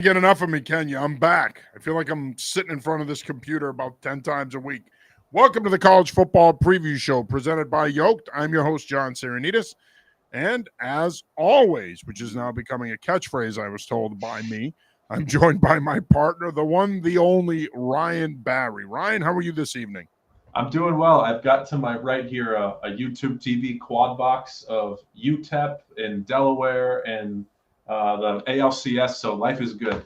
Get enough of me, can you? I'm back. I feel like I'm sitting in front of this computer about 10 times a week. Welcome to the College Football Preview Show presented by Yolked. I'm your host, John Sarianides. And as always, which is now becoming a catchphrase, I was told by me, I'm joined by my partner, the one, the only, Ryan Barry. Ryan, how are you this evening? I'm doing well. I've got to my right here a YouTube TV quad box of UTEP in Delaware and the ALCS, so life is good.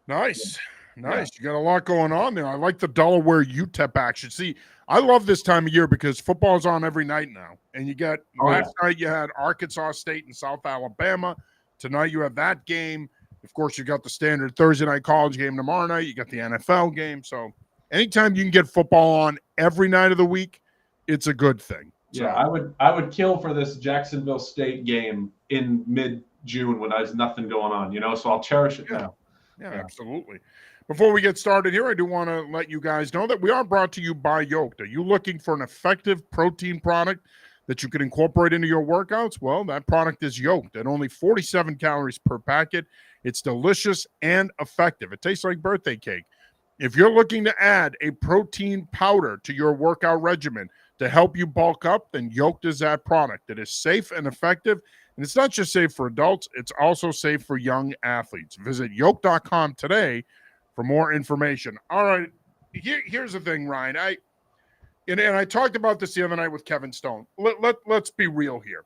Nice. Yeah. Nice. You got a lot going on there. I like the Delaware UTEP action. See, I love this time of year because football's on every night now. And you got Oh, yeah. last night you had Arkansas State and South Alabama. Tonight you have that game. Of course, you got the standard Thursday night college game tomorrow night. You got the NFL game. So anytime you can get football on every night of the week, it's a good thing. Yeah, So, I would kill for this Jacksonville State game in mid-June when there's nothing going on, so I'll cherish it now. Yeah, absolutely. Before we get started here, I do want to let you guys know that we are brought to you by Yolked. Are you looking for an effective protein product that you can incorporate into your workouts? Well, that product is Yolked at only 47 calories per packet. It's delicious and effective. It tastes like birthday cake. If you're looking to add a protein powder to your workout regimen to help you bulk up, then Yolked is that product. It is safe and effective. And it's not just safe for adults, it's also safe for young athletes. Visit yoke.com today for more information. All right, here's the thing, Ryan. And I talked about this the other night with Kevin Stone. Let's be real here.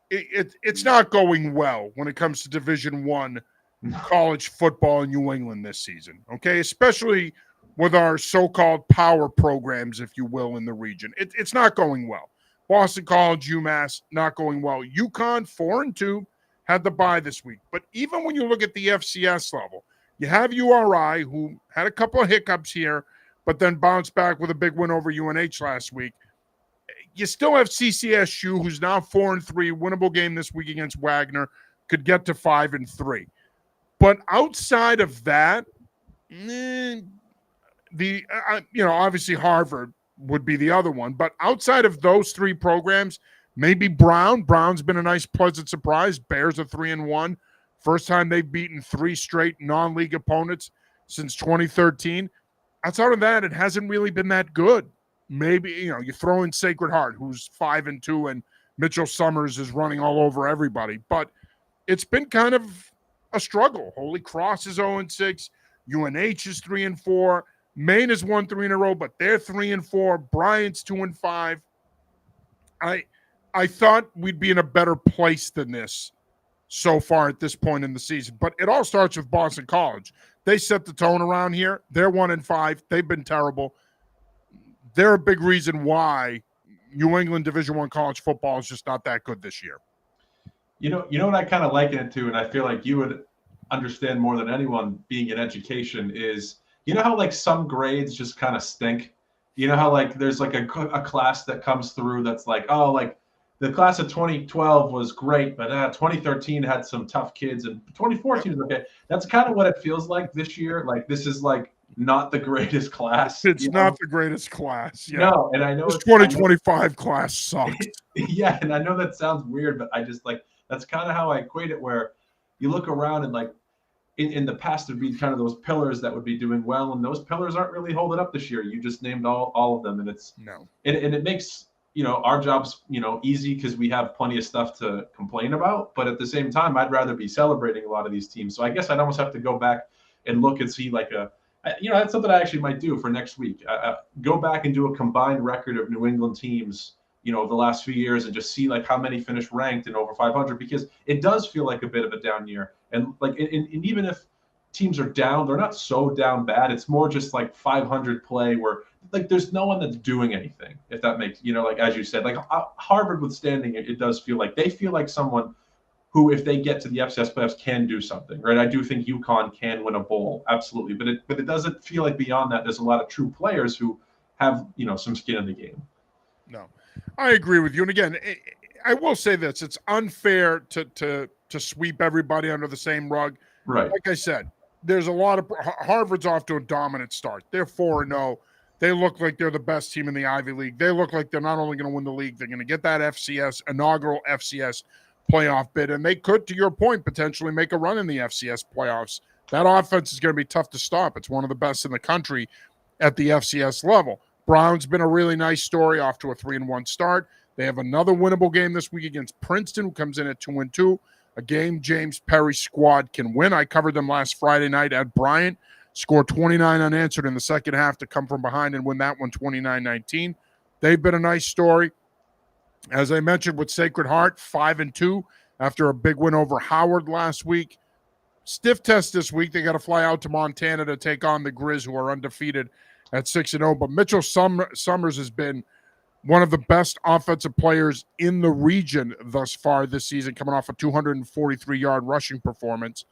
It's not going well when it comes to Division I college football in New England this season, okay? Especially with our so-called power programs, if you will, in the region. It's not going well. Boston College, UMass, not going well. UConn, 4-2, had the bye this week. But even when you look at the FCS level, you have URI, who had a couple of hiccups here, but then bounced back with a big win over UNH last week. You still have CCSU, who's now 4-3, winnable game this week against Wagner, could get to 5-3. But outside of that, obviously Harvard would be the other one. But outside of those three programs, maybe Brown. Brown's been a nice, pleasant surprise. Bears are 3-1. First time they've beaten three straight non-league opponents since 2013. Outside of that, it hasn't really been that good. Maybe, you throw in Sacred Heart, who's 5-2, and Mitchell Summers is running all over everybody. But it's been kind of a struggle. Holy Cross is 0-6. UNH is 3-4. Maine has won 3 in a row, but they're 3-4. Bryant's 2-5. I thought we'd be in a better place than this so far at this point in the season. But it all starts with Boston College. They set the tone around here. They're 1-5. They've been terrible. They're a big reason why New England Division I college football is just not that good this year. You know what I kind of liken it to, and I feel like you would understand more than anyone being in education is, how like some grades just kind of stink? How like there's like a class that comes through that's like, oh, like the class of 2012 was great, but 2013 had some tough kids and 2014 was okay. That's kind of what it feels like this year. Like this is like not the greatest class. It's not the greatest class. Yeah. No, and I know this 2025 class sucks. Yeah, and I know that sounds weird, but I just like that's kind of how I equate it, where you look around and like in the past there'd be kind of those pillars that would be doing well, and those pillars aren't really holding up this year. You just named all of them, and it's no, and it makes our jobs easy because we have plenty of stuff to complain about. But at the same time, I'd rather be celebrating a lot of these teams. So I guess I'd almost have to go back and look and see like that's something I actually might do for next week. Go back and do a combined record of New England teams the last few years and just see like how many finished ranked in over 500, because it does feel like a bit of a down year. And like, and even if teams are down, they're not so down bad. It's more just like 500 play where like there's no one that's doing anything, if that makes, like, as you said, like Harvard withstanding it does feel like they feel like someone who, if they get to the FCS playoffs, can do something, right? I do think UConn can win a bowl, absolutely. But it doesn't feel like beyond that, there's a lot of true players who have, some skin in the game. No, I agree with you. And again, I will say this: it's unfair to sweep everybody under the same rug. Right. Like I said, there's a lot of Harvard's off to a dominant start. They're 4-0. They look like they're the best team in the Ivy League. They look like they're not only going to win the league, they're going to get that inaugural FCS playoff bid, and they could, to your point, potentially make a run in the FCS playoffs That offense is going to be tough to stop. It's one of the best in the country at the FCS level. Brown's been a really nice story, off to a 3-1 start. They have another winnable game this week against Princeton, who comes in at 2-2. A game James Perry's squad can win. I covered them last Friday night at Bryant. Scored 29 unanswered in the second half to come from behind and win that one 29-19. They've been a nice story. As I mentioned with Sacred Heart, 5-2 after a big win over Howard last week. Stiff test this week. They got to fly out to Montana to take on the Grizz, who are undefeated at 6-0. But Mitchell Summers has been one of the best offensive players in the region thus far this season, coming off a 243-yard rushing performance.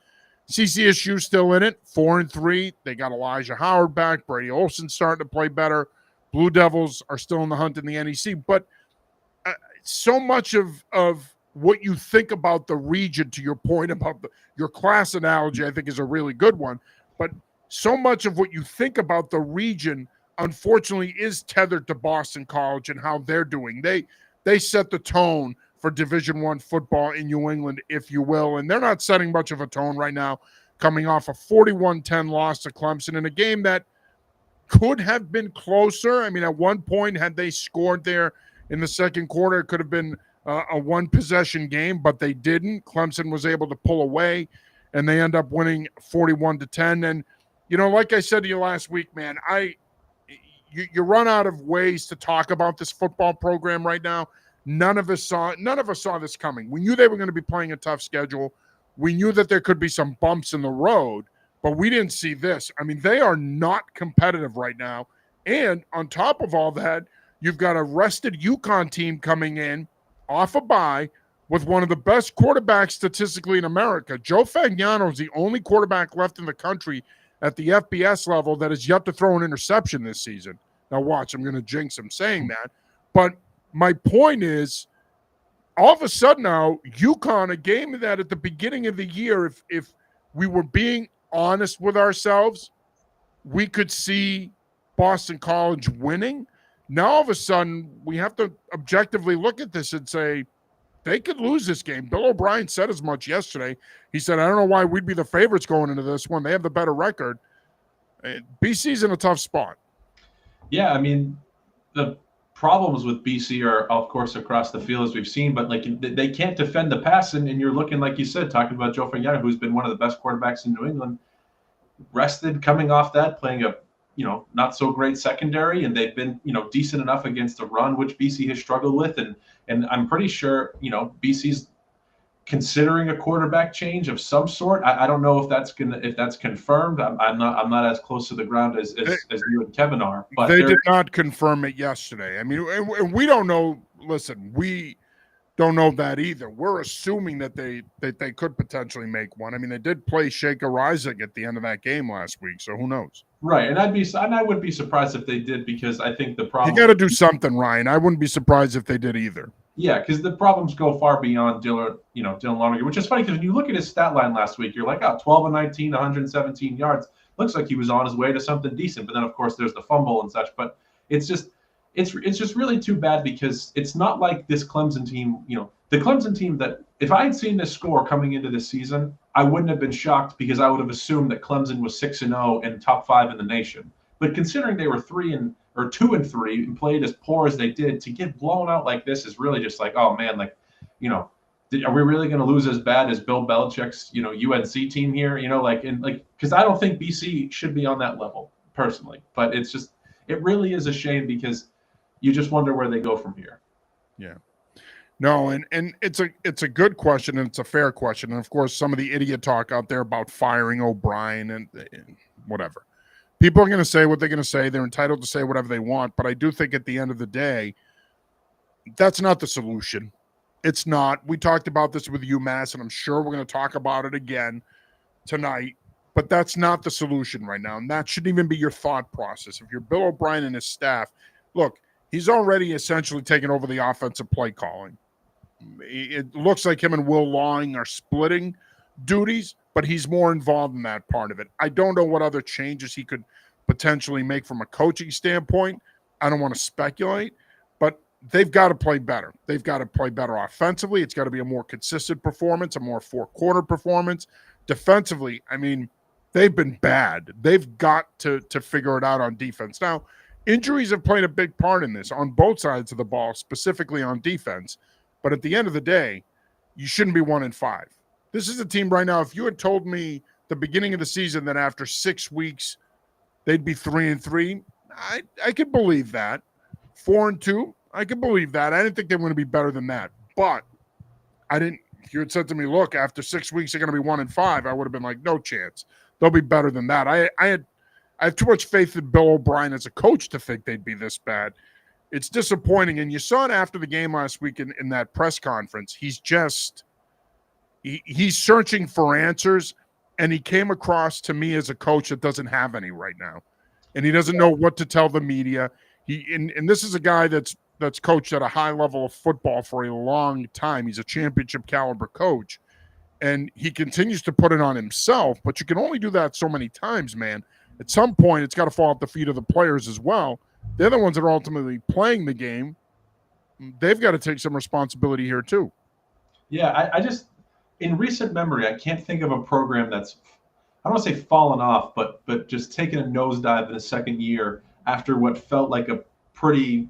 CCSU still in it, 4-3. They got Elijah Howard back. Brady Olson starting to play better. Blue Devils are still in the hunt in the NEC. But so much of what you think about the region, to your point about your class analogy, I think is a really good one. But so much of what you think about the region, unfortunately, is tethered to Boston College and how they're doing. They set the tone for Division I football in New England, if you will, and they're not setting much of a tone right now, coming off a 41-10 loss to Clemson in a game that could have been closer. I mean, at one point, had they scored there in the second quarter, it could have been a one-possession game, but they didn't. Clemson was able to pull away, and they end up winning 41-10. And, you know, like I said to you last week, man, you run out of ways to talk about this football program right now. None of us saw this coming. We knew they were going to be playing a tough schedule. We knew that there could be some bumps in the road, but we didn't see this. I mean, they are not competitive right now. And on top of all that, you've got a rested UConn team coming in off a bye with one of the best quarterbacks statistically in America. Joe Fagnano is the only quarterback left in the country at the FBS level that has yet to throw an interception this season. Now watch, I'm going to jinx him saying that. But my point is, all of a sudden now, UConn, a game that at the beginning of the year, if we were being honest with ourselves, we could see Boston College winning. Now all of a sudden, we have to objectively look at this and say, they could lose this game. Bill O'Brien said as much yesterday. He said, I don't know why we'd be the favorites going into this one. They have the better record. BC's in a tough spot. Yeah, I mean, the problems with BC are, of course, across the field, as we've seen, but like they can't defend the pass, and you're looking, like you said, talking about Joe Fagnano, who's been one of the best quarterbacks in New England, rested, coming off that, playing a not so great secondary, and they've been decent enough against the run, which BC has struggled with, and I'm pretty sure BC's considering a quarterback change of some sort. I don't know if that's confirmed. I'm not as close to the ground as you and Kevin are. But they did not confirm it yesterday. I mean, and we don't know. Listen, we don't know that either. We're assuming that they could potentially make one. I mean, they did play Shaker Isaac at the end of that game last week, so who knows? Right, and I wouldn't be surprised if they did, because I think the problem. You got to do something, Ryan. I wouldn't be surprised if they did either. Yeah, because the problems go far beyond Dylan Lonergan, which is funny because when you look at his stat line last week, you're like, 12 and 19, 117 yards. Looks like he was on his way to something decent. But then, of course, there's the fumble and such. But it's just really too bad, because it's not like this Clemson team, the Clemson team that if I had seen this score coming into this season, I wouldn't have been shocked, because I would have assumed that Clemson was 6-0 and top 5 in the nation. But considering they were 2-3 and played as poor as they did, to get blown out like this is really just like, oh man, like, are we really going to lose as bad as Bill Belichick's, UNC team here? Because I don't think BC should be on that level personally, but it really is a shame, because you just wonder where they go from here. Yeah. No, and it's a good question, and it's a fair question. And of course, some of the idiot talk out there about firing O'Brien and whatever. People are going to say what they're going to say. They're entitled to say whatever they want. But I do think at the end of the day, that's not the solution. It's not. We talked about this with UMass, and I'm sure we're going to talk about it again tonight. But that's not the solution right now. And that shouldn't even be your thought process. If you're Bill O'Brien and his staff, look, he's already essentially taken over the offensive play calling. It looks like him and Will Lawing are splitting duties, but he's more involved in that part of it. I don't know what other changes he could potentially make from a coaching standpoint. I don't want to speculate, but they've got to play better. They've got to play better offensively. It's got to be a more consistent performance, a more four-quarter performance. Defensively, I mean, they've been bad. They've got to figure it out on defense. Now, injuries have played a big part in this on both sides of the ball, specifically on defense. But at the end of the day, you shouldn't be 1-5. This is a team right now. If you had told me the beginning of the season that after 6 weeks they'd be 3-3, I could believe that. 4-2, I could believe that. I didn't think they were going to be better than that. But I didn't. If you had said to me, look, after 6 weeks they're going to be 1-5, I would have been like, no chance. They'll be better than that. I have too much faith in Bill O'Brien as a coach to think they'd be this bad. It's disappointing. And you saw it after the game last week in that press conference. He's searching for answers, and he came across to me as a coach that doesn't have any right now. And he doesn't know what to tell the media. And this is a guy that's coached at a high level of football for a long time. He's a championship caliber coach. And he continues to put it on himself, but you can only do that so many times, man. At some point, it's got to fall at the feet of the players as well. They're the ones that are ultimately playing the game. They've got to take some responsibility here too. Yeah, I just, in recent memory, I can't think of a program that's, I don't want to say fallen off, but just taken a nosedive in the second year after what felt like a pretty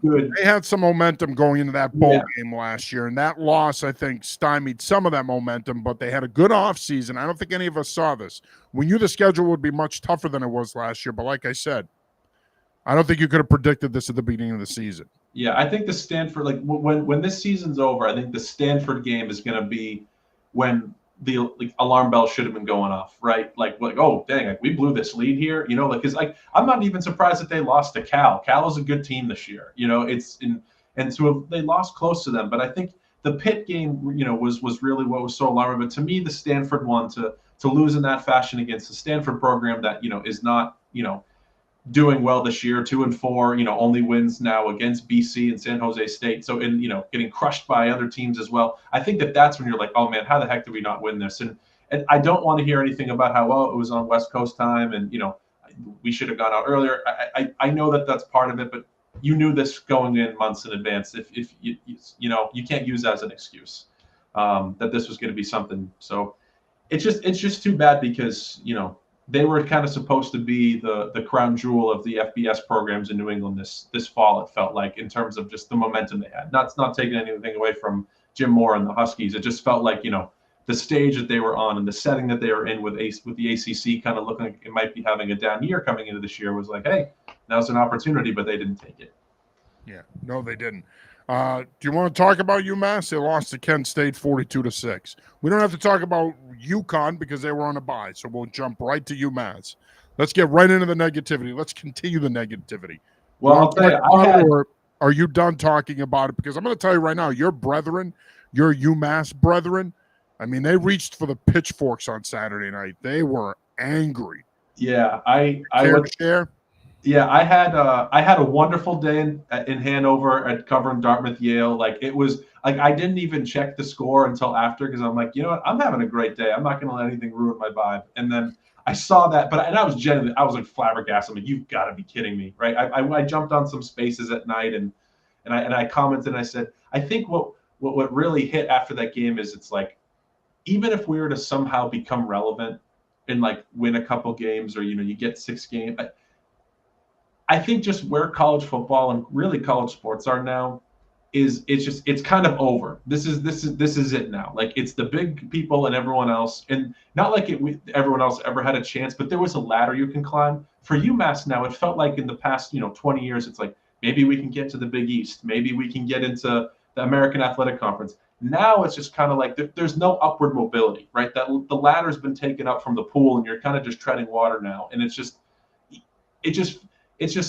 good. They had some momentum going into that bowl game last year, and that loss, I think, stymied some of that momentum, but they had a good offseason. I don't think any of us saw this. We knew the schedule would be much tougher than it was last year, but like I said, I don't think you could have predicted this at the beginning of the season. Yeah, I think the Stanford, like when this season's over, I think the Stanford game is going to be when the alarm bell should have been going off, right? Like oh dang, like we blew this lead here, you know, like because like I'm not even surprised that they lost to Cal. Cal is a good team this year, you know. They lost close to them, but I think the Pitt game, you know, was really what was so alarming. But to me, the Stanford one to lose in that fashion against the Stanford program that, you know, is not, you know, doing well this year, 2-4, you know, only wins now against BC and San Jose State. So, you know, getting crushed by other teams as well. I think that's when you're like, oh man, how the heck did we not win this? And I don't want to hear anything about how, well, it was on West Coast time and, you know, we should have gone out earlier. I know that that's part of it, but you knew this going in months in advance. If you know, you can't use that as an excuse that this was going to be something. So it's just too bad because, you know, they were kind of supposed to be the crown jewel of the FBS programs in New England this fall, it felt like, in terms of just the momentum they had. Not taking anything away from Jim Moore and the Huskies. It just felt like, you know, the stage that they were on and the setting that they were in with the ACC kind of looking like it might be having a down year coming into this year was like, hey, now's an opportunity, but they didn't take it. Yeah, no, they didn't. Do you want to talk about UMass? They lost to Kent State 42-6. We don't have to talk about UConn because they were on a bye, so we'll jump right to UMass. Let's get right into the negativity. Let's continue the negativity. Well, I'll tell you, or are you done talking about it? Because I'm going to tell you right now, your brethren, your UMass brethren, I mean, they reached for the pitchforks on Saturday night. They were angry. Yeah, I had a wonderful day in Hanover at covering Dartmouth Yale. Like it was like I didn't even check the score until after because I'm like, you know what, I'm having a great day. I'm not going to let anything ruin my vibe. And then I saw that, and I was like flabbergasted. I'm like, you've got to be kidding me, right? I jumped on some spaces at night and I commented and I said, I think what really hit after that game is it's like, even if we were to somehow become relevant and like win a couple games or, you know, you get 6 games. I think just where college football and really college sports are now it's kind of over. This is it now. Like it's the big people and everyone else, and not like everyone else ever had a chance, but there was a ladder you can climb. For UMass now, it felt like in the past, 20 years, it's like maybe we can get to the Big East, maybe we can get into the American Athletic Conference. Now it's just kind of like there's no upward mobility, right? That the ladder's been taken up from the pool, and you're kind of just treading water now, and it's just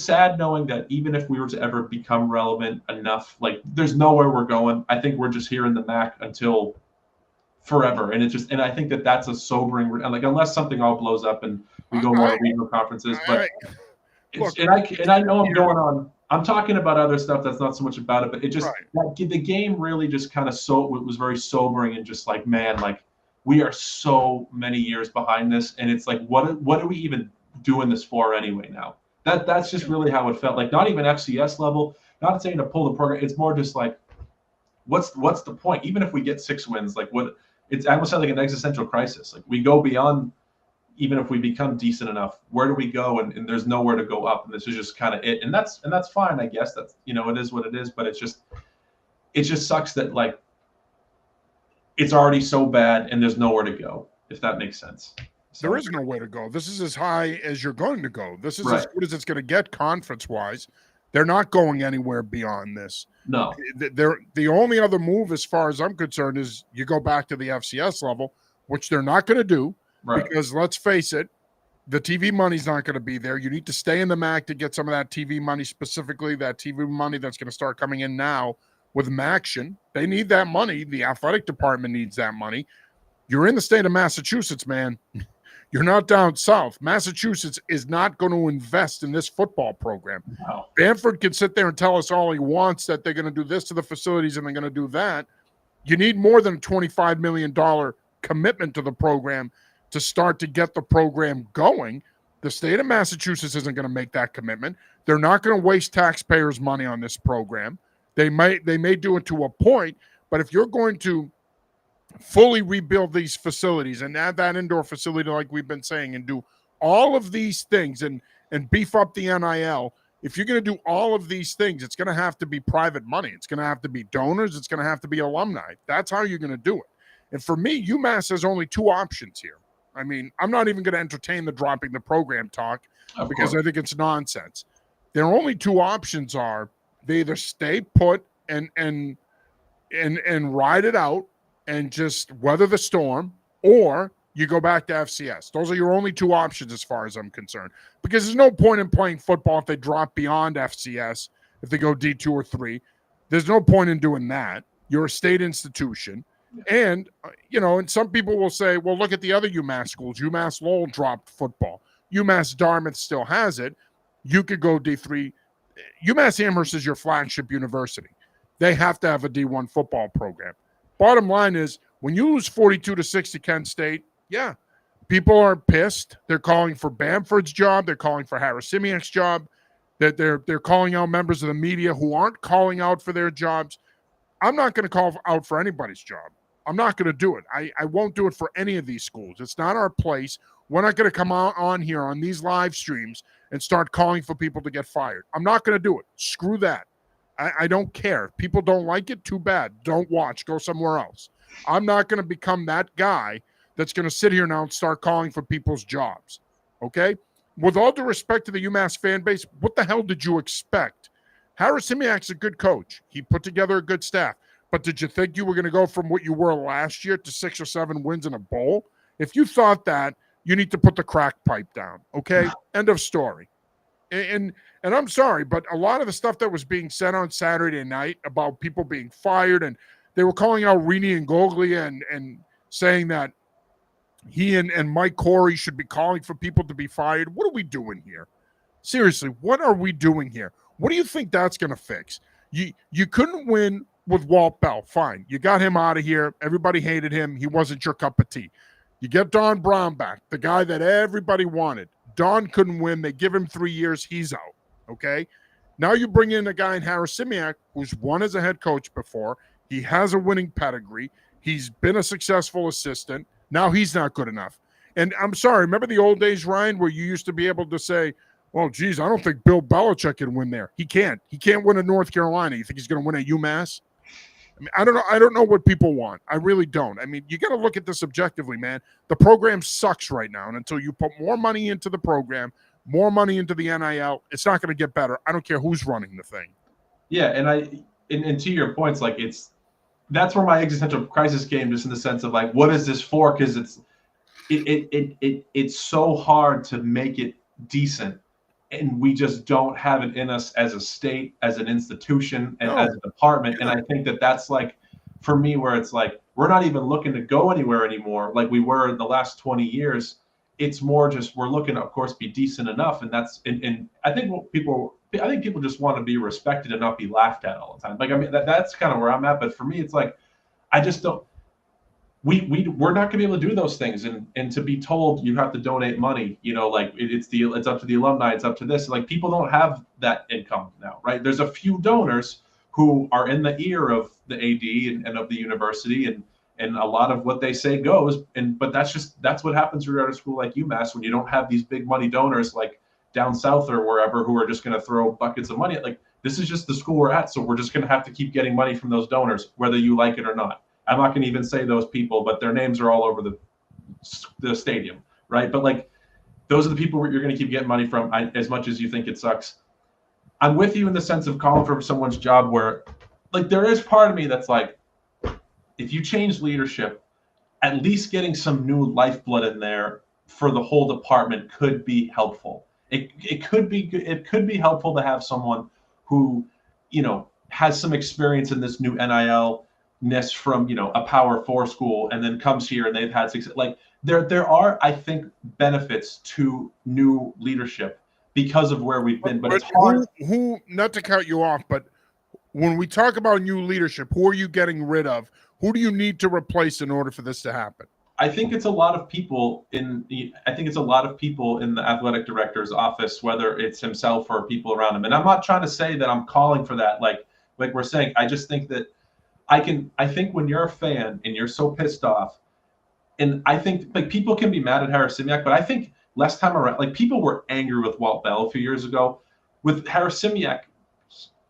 sad knowing that even if we were to ever become relevant enough, like there's nowhere we're going. I think we're just here in the MAC until forever. And I think that's a sobering, like unless something all blows up and we go more regional conferences, but I know I'm going on, I'm talking about other stuff that's not so much about it, but it just, the game really just kind of was very sobering and just like, man, like we are so many years behind this. And it's like, what are we even doing this for anyway now? That's just really how it felt. Like not even FCS level, not saying to pull the program. It's more just like, what's the point? Even if we get 6 wins, like it's almost like an existential crisis. Like we go beyond even if we become decent enough, where do we go? And there's nowhere to go up, and this is just kind of it. And that's fine, I guess. That's, it is what it is. But it just sucks that, like, it's already so bad and there's nowhere to go, if that makes sense. So, there is no way to go. This is as high as you're going to go. This is as good as it's going to get conference-wise. They're not going anywhere beyond this. No. The only other move, as far as I'm concerned, is you go back to the FCS level, which they're not going to do. Right. Because let's face it, the TV money's not going to be there. You need to stay in the MAC to get some of that TV money, specifically that TV money that's going to start coming in now with MACtion. They need that money. The athletic department needs that money. You're in the state of Massachusetts, man. You're not down south. Massachusetts is not going to invest in this football program. Wow. Bamford can sit there and tell us all he wants that they're going to do this to the facilities and they're going to do that. You need more than a $25 million commitment to the program to start to get the program going. The state of Massachusetts isn't going to make that commitment. They're not going to waste taxpayers' money on this program. They may do it to a point, but if you're going to fully rebuild these facilities and add that indoor facility like we've been saying and do all of these things and beef up the NIL, if you're going to do all of these things, it's going to have to be private money. It's going to have to be donors. It's going to have to be alumni. That's how you're going to do it. And for me, UMass has only two options here. I mean, I'm not even going to entertain the dropping the program talk because I think it's nonsense. Their only two options are they either stay put and ride it out and just weather the storm, or you go back to FCS. Those are your only two options as far as I'm concerned, because there's no point in playing football if they drop beyond FCS, if they go D2 or 3. There's no point in doing that. You're a state institution. And, and some people will say, well, look at the other UMass schools. UMass Lowell dropped football. UMass Dartmouth still has it. You could go D3. UMass Amherst is your flagship university. They have to have a D1 football program. Bottom line is, when you lose 42-6 to Kent State, yeah, people are pissed. They're calling for Bamford's job. They're calling for Harris-Simiak's job. That they're calling out members of the media who aren't calling out for their jobs. I'm not going to call out for anybody's job. I'm not going to do it. I won't do it for any of these schools. It's not our place. We're not going to come out on here on these live streams and start calling for people to get fired. I'm not going to do it. Screw that. I don't care. If people don't like it, too bad. Don't watch. Go somewhere else. I'm not going to become that guy that's going to sit here now and start calling for people's jobs. Okay? With all due respect to the UMass fan base, what the hell did you expect? Harris-Simiak's a good coach. He put together a good staff. But did you think you were going to go from what you were last year to 6 or 7 wins in a bowl? If you thought that, you need to put the crack pipe down. Okay? End of story. And I'm sorry, but a lot of the stuff that was being said on Saturday night about people being fired, and they were calling out Rini and Goglia and saying that he and Mike Corey should be calling for people to be fired. What are we doing here? Seriously, what are we doing here? What do you think that's going to fix? You couldn't win with Walt Bell. Fine. You got him out of here. Everybody hated him. He wasn't your cup of tea. You get Don Brown back, the guy that everybody wanted. Don couldn't win. They give him 3 years. He's out. Okay? Now you bring in a guy in Harris-Simiak who's won as a head coach before. He has a winning pedigree. He's been a successful assistant. Now he's not good enough. And I'm sorry, remember the old days, Ryan, where you used to be able to say, well, geez, I don't think Bill Belichick can win there. He can't. He can't win at North Carolina. You think he's going to win at UMass? I mean, I don't know. I don't know what people want. I really don't. I mean, you got to look at this objectively, man. The program sucks right now. And until you put more money into the program, more money into the NIL, it's not going to get better. I don't care who's running the thing. Yeah, and to your points, like that's where my existential crisis came, just in the sense of like, what is this for? Because it's so hard to make it decent, and we just don't have it in us as a state, as an institution, and as a department. And I think that's like, for me, where it's like we're not even looking to go anywhere anymore like we were in the last 20 years. It's more just we're looking to, of course, be decent enough, and I think people just want to be respected and not be laughed at all the time. Like, I mean, that's kind of where I'm at. But for me, it's like I just don't. We're not going to be able to do those things, and to be told you have to donate money, like it's up to the alumni, it's up to this. Like, people don't have that income now, right? There's a few donors who are in the ear of the AD and of the university, and a lot of what they say goes. But that's what happens at a school like UMass when you don't have these big money donors like down south or wherever who are just going to throw buckets of money. Like, this is just the school we're at, so we're just going to have to keep getting money from those donors, whether you like it or not. I'm not going to even say those people, but their names are all over the stadium, right? But like, those are the people you're going to keep getting money from, as much as you think it sucks. I'm with you in the sense of calling for someone's job where, like, there is part of me that's like, if you change leadership, at least getting some new lifeblood in there for the whole department could be helpful. It could be helpful to have someone who, has some experience in this new NIL-ness from, a Power 4 school, and then comes here and they've had success. Like, there are, I think, benefits to new leadership because of where we've been. But it's hard. Who, not to cut you off, but when we talk about new leadership, who are you getting rid of? Who do you need to replace in order for this to happen? I think it's a lot of people in the athletic director's office, whether it's himself or people around him. And I'm not trying to say that I'm calling for that. Like we're saying, I just think that I think when you're a fan and you're so pissed off, and I think like people can be mad at Harasimiak, but I think last time around, like people were angry with Walt Bell a few years ago. With Harasimiak,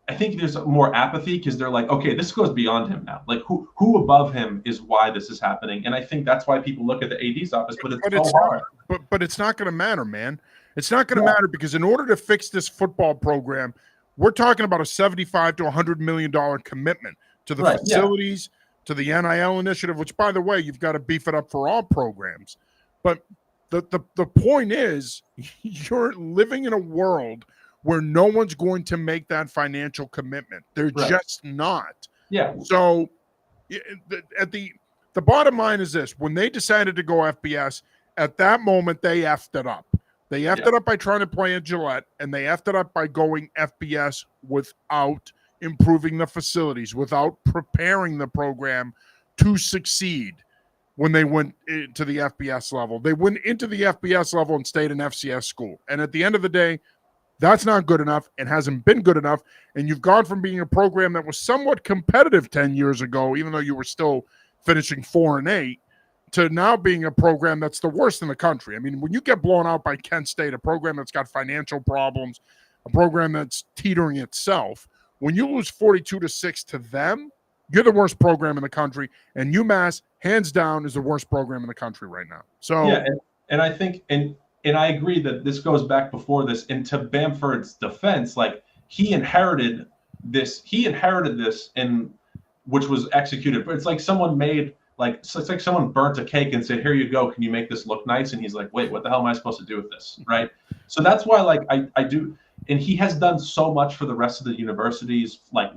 I think there's more apathy because they're like, okay, this goes beyond him now. Like who above him is why this is happening. And I think that's why people look at the AD's office, but it's so hard. But it's not going to matter, man. It's not going to matter because in order to fix this football program, we're talking about a $75 to $100 million commitment to the facilities, to the NIL initiative, which, by the way, you've got to beef it up for all programs. But the point is, you're living in a world where no one's going to make that financial commitment. They're just not. Yeah. So the bottom line is this. When they decided to go FBS, at that moment, they effed it up. They effed it up by trying to play in Gillette, and they effed it up by going FBS without improving the facilities, without preparing the program to succeed when they went to the FBS level. They went into the FBS level and stayed in FCS school. And at the end of the day, that's not good enough. It hasn't been good enough. And you've gone from being a program that was somewhat competitive 10 years ago, even though you were still finishing 4-8, to now being a program that's the worst in the country. I mean, when you get blown out by Kent State, a program that's got financial problems, a program that's teetering itself, when you lose 42-6 to them, you're the worst program in the country. And UMass, hands down, is the worst program in the country right now. So yeah, and I think and I agree that this goes back before this. And to Bamford's defense, like he inherited this in which was executed. But it's like someone made it's like someone burnt a cake and said, "Here you go. Can you make this look nice?" And he's like, "Wait, what the hell am I supposed to do with this?" Right. So that's why I do, and he has done so much for the rest of the universities, like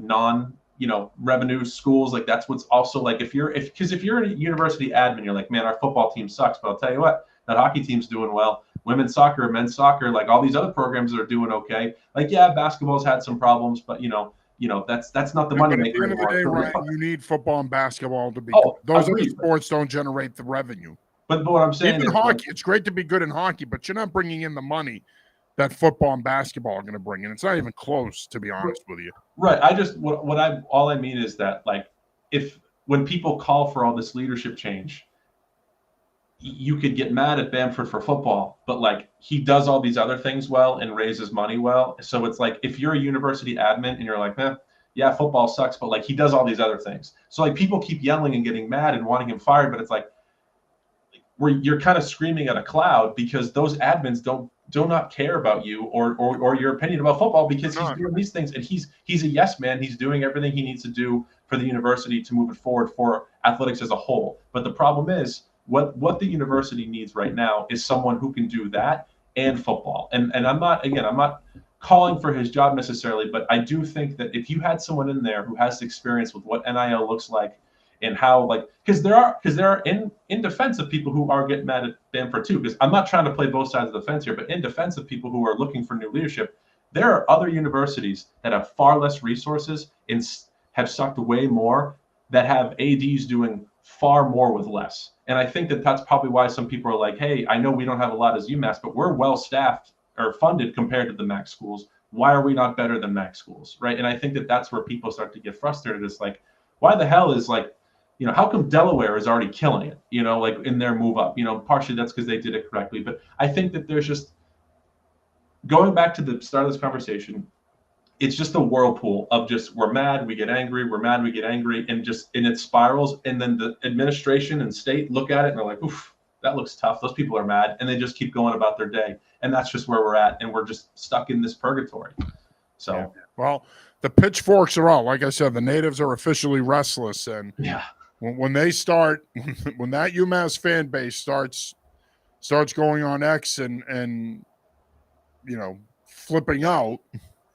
revenue schools. Like that's what's also like if you're a university admin, you're like, man, our football team sucks, but I'll tell you what, that hockey team's doing well. Women's soccer, men's soccer, like all these other programs are doing okay. Like, yeah, basketball's had some problems, but that's not the money maker anymore. At the end of the day, Ryan, you need football and basketball to be good. Those other sports don't generate the revenue. But what I'm saying is hockey, it's great to be good in hockey, but you're not bringing in the money that football and basketball are going to bring in. It's not even close, to be honest with you. Right. I just all I mean is that like when people call for all this leadership change, you could get mad at Bamford for football, but like he does all these other things well and raises money well. So it's like if you're a university admin and you're like, yeah, football sucks, but like he does all these other things. So like people keep yelling and getting mad and wanting him fired, but it's like you're kind of screaming at a cloud because those admins do not care about you or your opinion about football because he's doing these things and he's a yes man. He's doing everything he needs to do for the university to move it forward for athletics as a whole. But the problem is what the university needs right now is someone who can do that and football. And I'm not calling for his job necessarily, but I do think that if you had someone in there who has experience with what NIL looks like and how because there are in defense of people who are getting mad at Bamford too, because I'm not trying to play both sides of the fence here, but in defense of people who are looking for new leadership, there are other universities that have far less resources and have sucked way more that have ADs doing far more with less. And I think that that's probably why some people are like, hey, I know we don't have a lot as UMass, but we're well staffed or funded compared to the MAC schools. Why are we not better than MAC schools, right? And I think that that's where people start to get frustrated. It's like, why the hell is how come Delaware is already killing it, like in their move up, partially that's because they did it correctly. But I think that there's just, going back to the start of this conversation, it's just a whirlpool of just, we're mad, we get angry, we're mad, we get angry, and it spirals. And then the administration and state look at it and they're like, oof, that looks tough. Those people are mad. And they just keep going about their day. And that's just where we're at. And we're just stuck in this purgatory. So, yeah. Well, the pitchforks are out. Like I said, the natives are officially restless. And yeah, when they start, when that UMass fan base starts going on X and flipping out,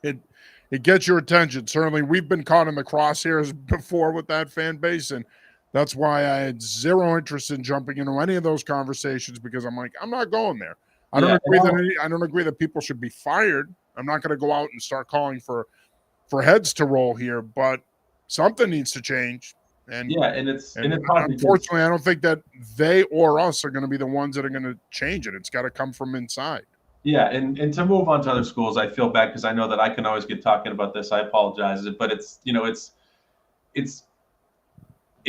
it gets your attention. Certainly, we've been caught in the crosshairs before with that fan base, and that's why I had zero interest in jumping into any of those conversations, because I'm like, I'm not going there. I don't agree that people should be fired. I'm not going to go out and start calling for heads to roll here, but something needs to change. And it's unfortunately, I don't think that they or us are going to be the ones that are going to change it. It's got to come from inside. Yeah, and to move on to other schools, I feel bad because I know that I can always get talking about this. I apologize, but it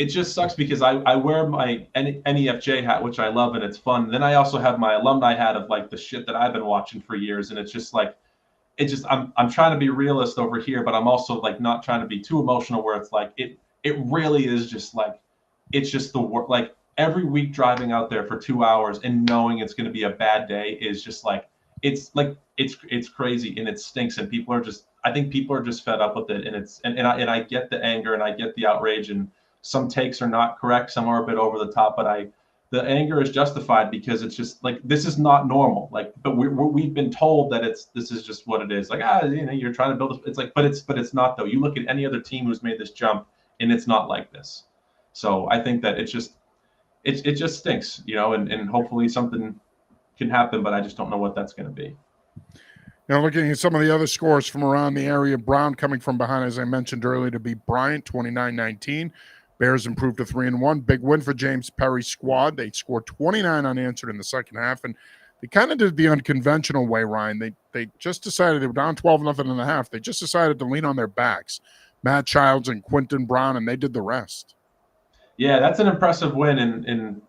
just sucks because I wear my NEFJ hat, which I love and it's fun. Then I also have my alumni hat of like the shit that I've been watching for years, and it's just like, I'm trying to be realist over here, but I'm also like not trying to be too emotional where it's like it really is just like, it's just the work. Like every week driving out there for 2 hours and knowing it's going to be a bad day is just like, it's crazy and it stinks, and I think people are just fed up with it, and I get the anger and I get the outrage, and some takes are not correct, some are a bit over the top, but the anger is justified because it's just like, this is not normal. Like, but we've been told that this is just what it is. Like, you're trying to build it's like, but it's not though. You look at any other team who's made this jump and it's not like this. So I think that it just stinks, and hopefully something can happen, but I just don't know what that's going to be. Looking at some of the other scores from around the area, Brown coming from behind, as I mentioned earlier, to beat Bryant 29-19. Bears improved to 3-1. Big win for James Perry's squad. They scored 29 unanswered in the second half, and they kind of did the unconventional way, Ryan. They just decided, they were down 12-0 in the half. They just decided to lean on their backs, Matt Childs and Quentin Brown, and they did the rest. Yeah, that's an impressive win, and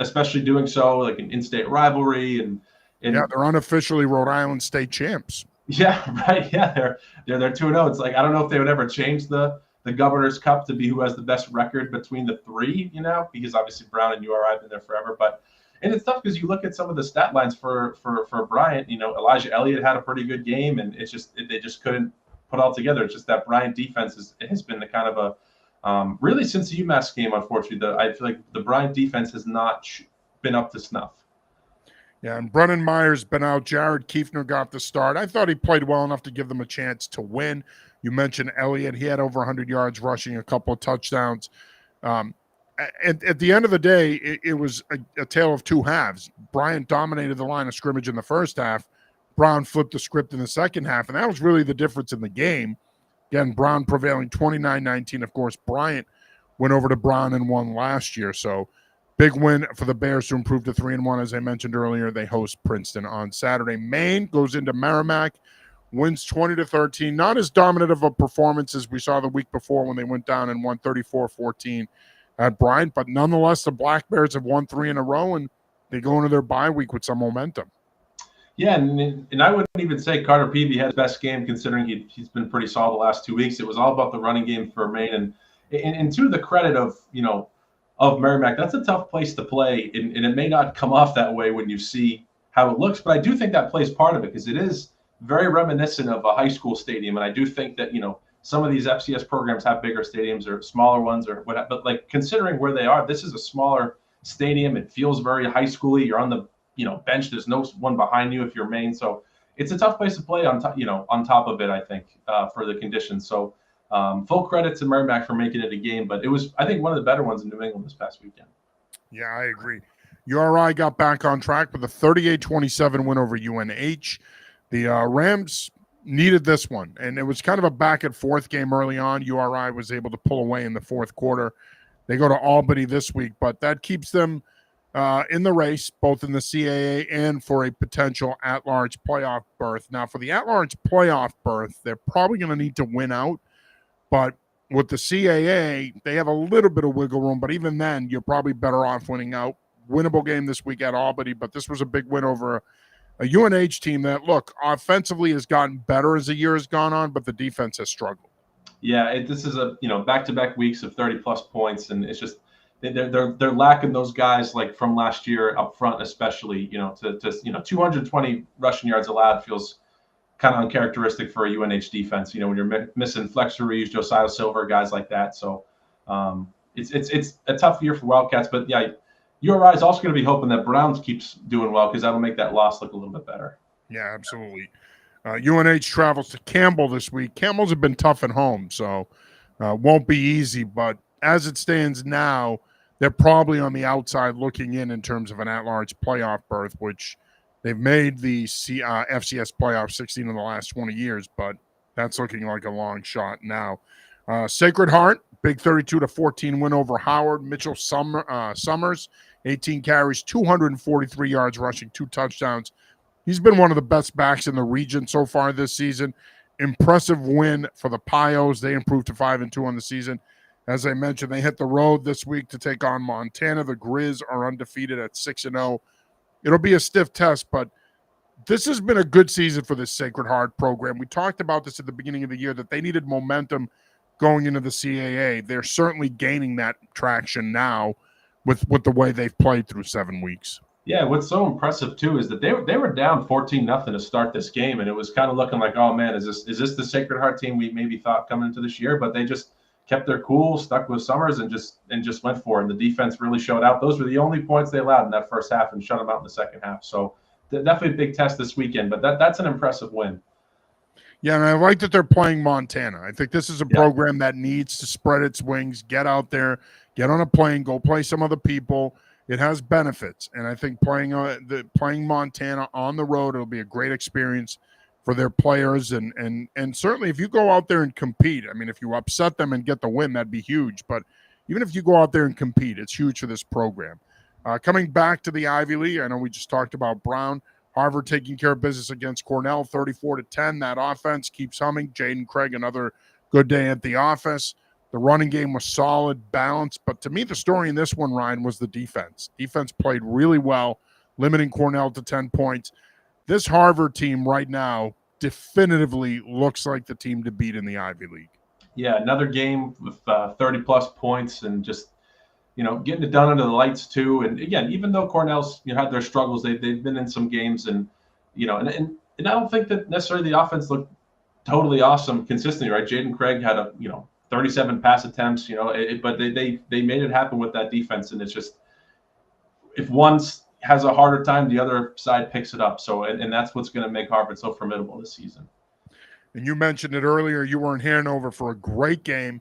especially doing so like an in-state rivalry, and they're unofficially Rhode Island state champs. Yeah, right. Yeah, they're 2-0. It's like, I don't know if they would ever change the Governor's Cup to be who has the best record between the three, because obviously Brown and URI have been there forever. And it's tough because you look at some of the stat lines for Bryant. Elijah Elliott had a pretty good game, and they just couldn't put it all together. It's just that Bryant defense has been the kind of a really since the UMass game, unfortunately, I feel like the Bryant defense has not been up to snuff. Yeah, and Brennan Meyer's been out. Jared Kiefner got the start. I thought he played well enough to give them a chance to win. You mentioned Elliott. He had over 100 yards rushing, a couple of touchdowns. At the end of the day, it was a tale of two halves. Bryant dominated the line of scrimmage in the first half. Brown flipped the script in the second half, and that was really the difference in the game. Again, Brown prevailing 29-19. Of course, Bryant went over to Brown and won last year, so big win for the Bears to improve to 3-1. As I mentioned earlier, they host Princeton on Saturday. Maine goes into Merrimack, wins 20-13. Not as dominant of a performance as we saw the week before when they went down and won 34-14 at Bryant, but nonetheless, the Black Bears have won 3 in a row, and they go into their bye week with some momentum. Yeah, and I wouldn't even say Carter Peavy had his best game, considering he's been pretty solid the last 2 weeks. It was all about the running game for Maine, and to the credit of Merrimack, that's a tough place to play, and it may not come off that way when you see how it looks, but I do think that plays part of it because it is very reminiscent of a high school stadium, and I do think that some of these FCS programs have bigger stadiums or smaller ones or whatever, but like considering where they are, this is a smaller stadium. It feels very high schooly. You're on the bench. There's no one behind you if you're Maine, so it's a tough place to play on top of it. I think for the conditions. So full credit to Merrimack for making it a game, but it was, I think, one of the better ones in New England this past weekend. Yeah, I agree. URI got back on track with a 38-27 win over UNH. The Rams needed this one, and it was kind of a back-and-forth game early on. URI was able to pull away in the fourth quarter. They go to Albany this week, but that keeps them in the race, both in the CAA and for a potential at-large playoff berth. Now, for the at-large playoff berth, they're probably going to need to win out, but with the CAA, they have a little bit of wiggle room, but even then, you're probably better off winning out. Winnable game this week at Albany, but this was a big win over a UNH team that, look, offensively has gotten better as the year has gone on, but the defense has struggled. Yeah, this is a back-to-back weeks of 30-plus points, and it's just they're lacking those guys like from last year up front, especially. To 220 rushing yards allowed feels kind of uncharacteristic for a UNH defense. When you're missing Flex Ruiz, Josiah Silver, guys like that. So it's a tough year for Wildcats, but yeah, URI is also going to be hoping that Browns keeps doing well because that'll make that loss look a little bit better. Yeah, absolutely. UNH travels to Campbell this week. Campbell's have been tough at home, so won't be easy. But as it stands now, they're probably on the outside looking in terms of an at-large playoff berth, which they've made the FCS playoff 16 in the last 20 years, but that's looking like a long shot now. Sacred Heart, big 32-14 win over Howard. Mitchell Summers, 18 carries, 243 yards rushing, 2 touchdowns. He's been one of the best backs in the region so far this season. Impressive win for the Pios. They improved to 5-2 on the season. As I mentioned, they hit the road this week to take on Montana. The Grizz are undefeated at 6-0. It'll be a stiff test, but this has been a good season for this Sacred Heart program. We talked about this at the beginning of the year, that they needed momentum going into the CAA. They're certainly gaining that traction now with the way they've played through 7 weeks. Yeah, what's so impressive too is that they were down 14-0 to start this game, and it was kind of looking like, oh man, is this the Sacred Heart team we maybe thought coming into this year? But they just kept their cool, stuck with Summers, and just went for it. And the defense really showed out. Those were the only points they allowed in that first half, and shut them out in the second half. So definitely a big test this weekend, but that's an impressive win. Yeah, and I like that they're playing Montana. I think this is a program that needs to spread its wings, get out there, get on a plane, go play some other people. It has benefits, and I think playing Montana on the road, it'll be a great experience for their players, and certainly if you go out there and compete, I mean, if you upset them and get the win, that'd be huge. But even if you go out there and compete, it's huge for this program. Coming back to the Ivy League, I know we just talked about Brown. Harvard taking care of business against Cornell, 34-10. That offense keeps humming. Jaden Craig, another good day at the office. The running game was solid, balanced. But to me, the story in this one, Ryan, was the defense. Defense played really well, limiting Cornell to 10 points. This Harvard team right now definitively looks like the team to beat in the Ivy League. Yeah, another game with 30-plus points and just, getting it done under the lights too. And again, even though Cornell's had their struggles, they've been in some games, and and I don't think that necessarily the offense looked totally awesome consistently, right? Jaden Craig had 37 pass attempts, but they made it happen with that defense, and it's just if one has a harder time, the other side picks it up. So and that's what's going to make Harvard so formidable this season. And you mentioned it earlier. You were in Hanover for a great game.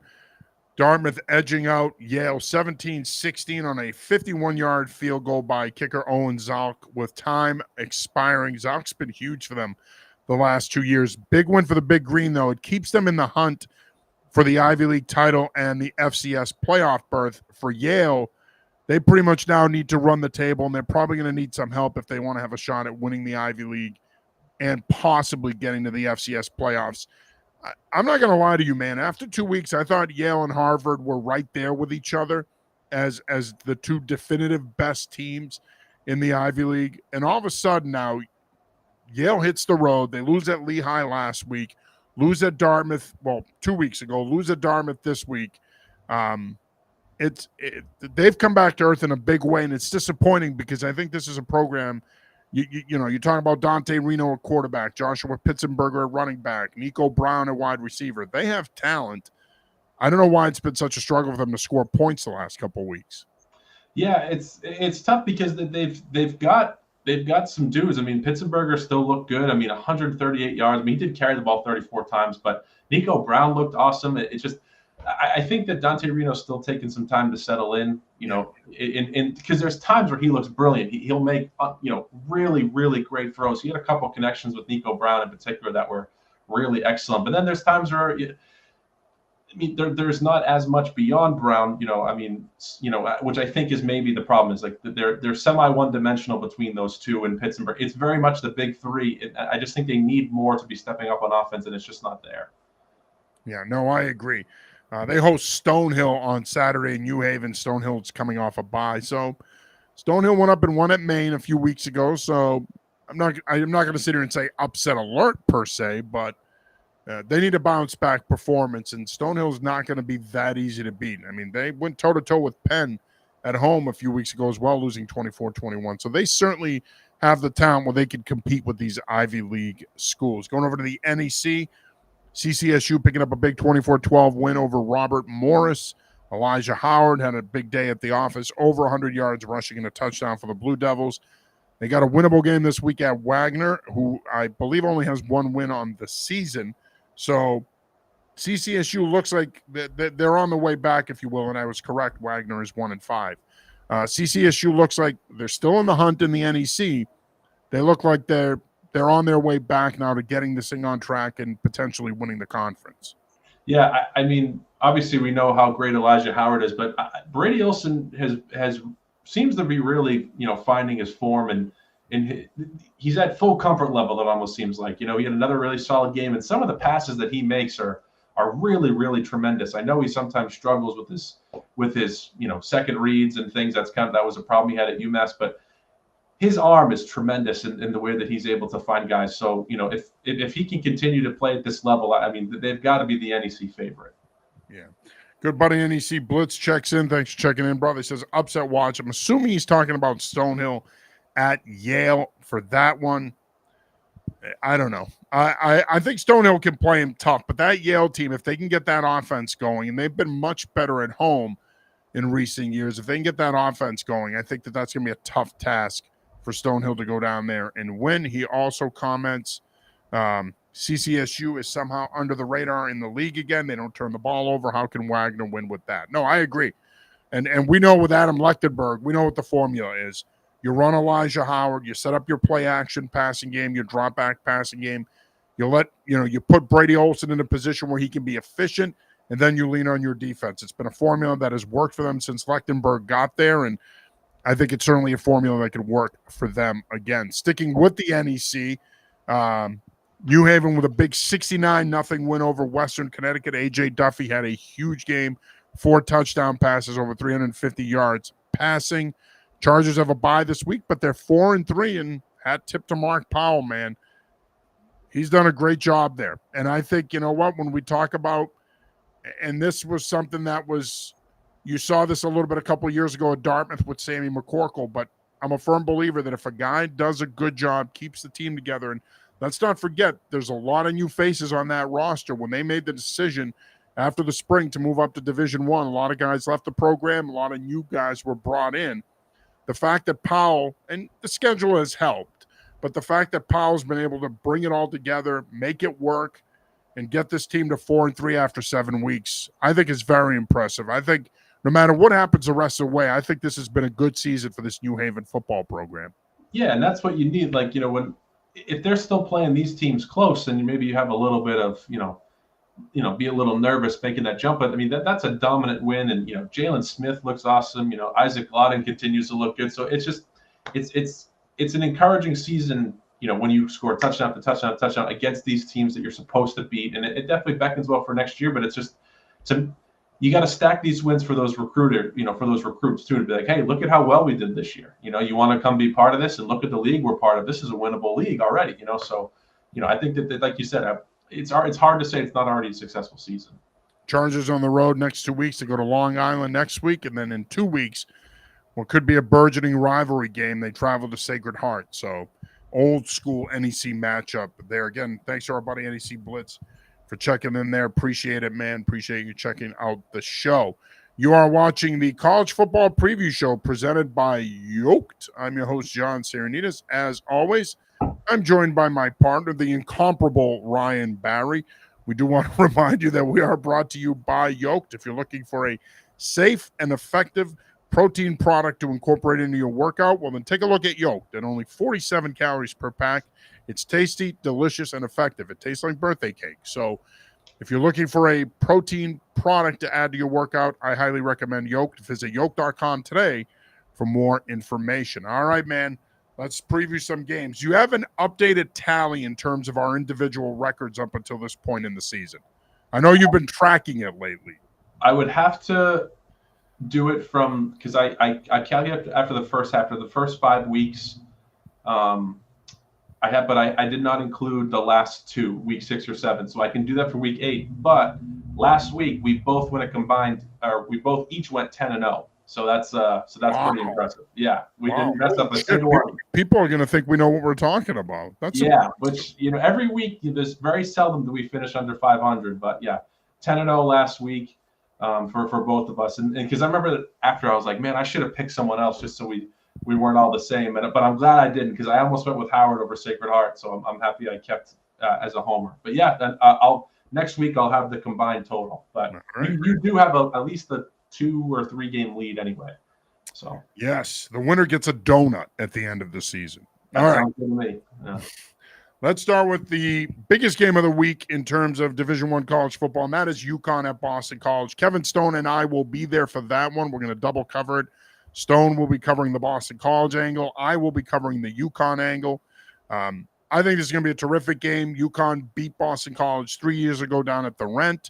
Dartmouth edging out Yale 17-16 on a 51-yard field goal by kicker Owen Zalk with time expiring. Zalk's been huge for them the last 2 years. Big win for the Big Green, though. It keeps them in the hunt for the Ivy League title and the FCS playoff berth. For Yale, they pretty much now need to run the table, and they're probably going to need some help if they want to have a shot at winning the Ivy League and possibly getting to the FCS playoffs. I'm not going to lie to you, man. After 2 weeks, I thought Yale and Harvard were right there with each other as the two definitive best teams in the Ivy League. And all of a sudden now, Yale hits the road. They lose at Lehigh last week, lose at Dartmouth, 2 weeks ago, lose at Dartmouth this week. They've come back to earth in a big way, and it's disappointing because I think this is a program. You talk about Dante Reno at quarterback, Joshua Pitzenberger at running back, Nico Brown at wide receiver. They have talent. I don't know why it's been such a struggle for them to score points the last couple of weeks. Yeah, it's tough because they've got some dudes. I mean, Pitzenberger still looked good. I mean, 138 yards. I mean, he did carry the ball 34 times, but Nico Brown looked awesome. I think that Dante Reno's still taking some time to settle in, because there's times where he looks brilliant. He'll make, really, really great throws. He had a couple connections with Nico Brown in particular that were really excellent. But then there's times where, there's not as much beyond Brown, which I think is maybe the problem is like they're semi one-dimensional between those two and Pittsburgh. It's very much the big three. I just think they need more to be stepping up on offense, and it's just not there. Yeah, no, I agree. They host Stonehill on Saturday in New Haven. Stonehill's coming off a bye. So Stonehill went up and won at Maine a few weeks ago. So I'm not going to sit here and say upset alert per se, but they need a bounce back performance, and Stonehill's not going to be that easy to beat. I mean, they went toe to toe with Penn at home a few weeks ago as well, losing 24-21. So they certainly have the talent where they can compete with these Ivy League schools. Going over to the NEC, CCSU picking up a big 24-12 win over Robert Morris. Elijah Howard had a big day at the office, over 100 yards rushing and a touchdown for the Blue Devils. They got a winnable game this week at Wagner, who I believe only has one win on the season. So CCSU looks like they're on the way back, if you will, and I was correct. Wagner is 1-5. CCSU looks like they're still in the hunt in the NEC. They look like they're on their way back now to getting this thing on track and potentially winning the conference. Yeah, I mean, obviously we know how great Elijah Howard is, but Brady Olson has seems to be really, finding his form, and he's at full comfort level. It almost seems like, he had another really solid game, and some of the passes that he makes are really, really tremendous. I know he sometimes struggles with his second reads and things. That was a problem he had at UMass, but his arm is tremendous in the way that he's able to find guys. So, if he can continue to play at this level, I mean, they've got to be the NEC favorite. Yeah. Good buddy NEC Blitz checks in. Thanks for checking in, brother. He says upset watch. I'm assuming he's talking about Stonehill at Yale for that one. I don't know. I think Stonehill can play him tough, but that Yale team, if they can get that offense going, and they've been much better at home in recent years, if they can get that offense going, I think that's going to be a tough task for Stonehill to go down there and win. He also comments CCSU is somehow under the radar in the league again. They don't turn the ball over. How can Wagner win with that? No, I agree. And we know with Adam Lechtenberg, we know what the formula is. You run Elijah Howard, you set up your play action passing game, your drop back passing game. You put Brady Olson in a position where he can be efficient, and then you lean on your defense. It's been a formula that has worked for them since Lechtenberg got there, and I think it's certainly a formula that could work for them again. Sticking with the NEC, New Haven with a big 69-0 win over Western Connecticut. A.J. Duffy had a huge game, 4 touchdown passes, over 350 yards passing. Chargers have a bye this week, but they're 4-3, and hat tip to Mark Powell, man. He's done a great job there. And I think, when we talk about, and this was something that was, you saw this a little bit a couple of years ago at Dartmouth with Sammy McCorkle, but I'm a firm believer that if a guy does a good job, keeps the team together, and let's not forget, there's a lot of new faces on that roster. When they made the decision after the spring to move up to Division I, a lot of guys left the program, a lot of new guys were brought in. The fact that Powell, and the schedule has helped, but the fact that Powell's been able to bring it all together, make it work, and get this team to 4-3 after 7 weeks, I think is very impressive. I think no matter what happens the rest of the way, I think this has been a good season for this New Haven football program. Yeah, and that's what you need. Like, if they're still playing these teams close, then maybe you have a little bit of, be a little nervous making that jump. But I mean, that's a dominant win. And, Jalen Smith looks awesome. Isaac Lawton continues to look good. So it's just, it's an encouraging season, when you score touchdown after touchdown after touchdown against these teams that you're supposed to beat. And it definitely beckons well for next year, but it's just, you got to stack these wins for those recruits too, to be like, hey, look at how well we did this year. You want to come be part of this, and look at the league we're part of. This is a winnable league already. So, I think that like you said, it's hard to say it's not already a successful season. Chargers on the road next 2 weeks. They go to Long Island next week, and then in 2 weeks, what could be a burgeoning rivalry game, they travel to Sacred Heart. So, old school NEC matchup there. Again, thanks to our buddy NEC Blitz for checking in there. Appreciate it, man. Appreciate you checking out the show. You are watching the College Football Preview Show presented by Yolked. I'm your host, John Sarianides. As always, I'm joined by my partner, the incomparable Ryan Barry. We do want to remind you that we are brought to you by Yolked. If you're looking for a safe and effective protein product to incorporate into your workout, well, then take a look at Yolked. At only 47 calories per pack, it's tasty, delicious, and effective. It tastes like birthday cake. So if you're looking for a protein product to add to your workout, I highly recommend Yolked. Visit yolked.com today for more information. All right, man, let's preview some games. You have an updated tally in terms of our individual records up until this point in the season. I know you've been tracking it lately. I would have to do it from because I calculated after the first 5 weeks. I did not include the last 2, week 6 or 7, so I can do that for week 8. But last week we both went a combined, or we both each went 10-0. So that's pretty impressive. Yeah, we didn't mess up a single one. People are going to think we know what we're talking about. That's which every week there's very seldom do we finish under 500, but yeah, 10-0 last week for both of us. And because I remember that after I was like, man, I should have picked someone else just so we weren't all the same. But I'm glad I didn't because I almost went with Howard over Sacred Heart. So I'm happy I kept as a homer. But yeah, then next week I'll have the combined total. But you do have at least a 2 or 3 game lead anyway. So yes, the winner gets a donut at the end of the season. All right. Good to me. Yeah. Let's start with the biggest game of the week in terms of Division I college football, and that is UConn at Boston College. Kevin Stone and I will be there for that one. We're going to double cover it. Stone will be covering the Boston College angle. I will be covering the UConn angle. I think this is going to be a terrific game. UConn beat Boston College 3 years ago down at the Rent.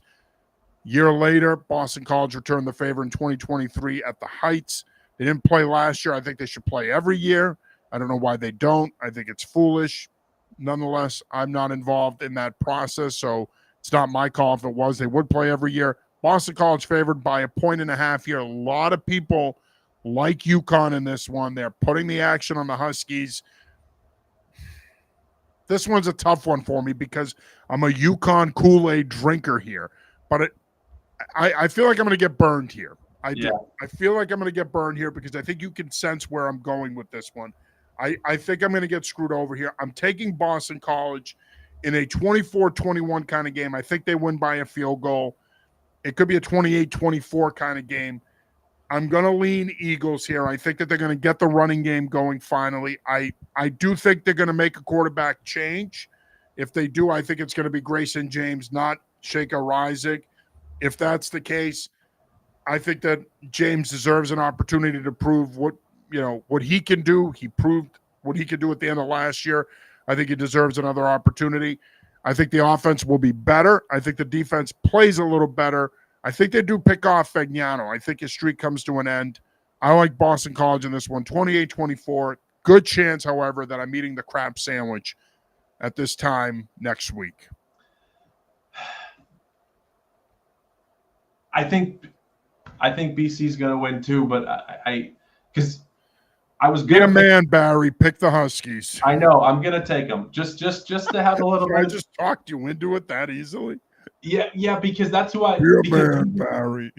Year later, Boston College returned the favor in 2023 at the Heights. They didn't play last year. I think they should play every year. I don't know why they don't. I think it's foolish. Nonetheless, I'm not involved in that process, so it's not my call. If it was, they would play every year. Boston College favored by 1.5 here. A lot of people like UConn in this one. They're putting the action on the Huskies. This one's a tough one for me because I'm a UConn Kool-Aid drinker here, but I feel like I'm going to get burned here. I feel like I'm going to get burned here because I think you can sense where I'm going with this one. I think I'm going to get screwed over here. I'm taking Boston College in a 24-21 kind of game. I think they win by a field goal. It could be a 28-24 kind of game. I'm going to lean Eagles here. I think that they're going to get the running game going finally. I do think they're going to make a quarterback change. If they do, I think it's going to be Grayson James, not Shaker Isaac. If that's the case, I think that James deserves an opportunity to prove what he can do. He proved what he could do at the end of last year. I think he deserves another opportunity. I think the offense will be better. I think the defense plays a little better. I think they do pick off Fagnano. I think his streak comes to an end. I like Boston College in this one, 28-24. Good chance, however, that I'm eating the crab sandwich at this time next week. I think BC's going to win too, but because I was good. Be a man, Barry. Pick the Huskies. I know. I'm going to take them just to have a little bit. I just talked you into it that easily. Yeah, because that's who I. Be a man, Barry.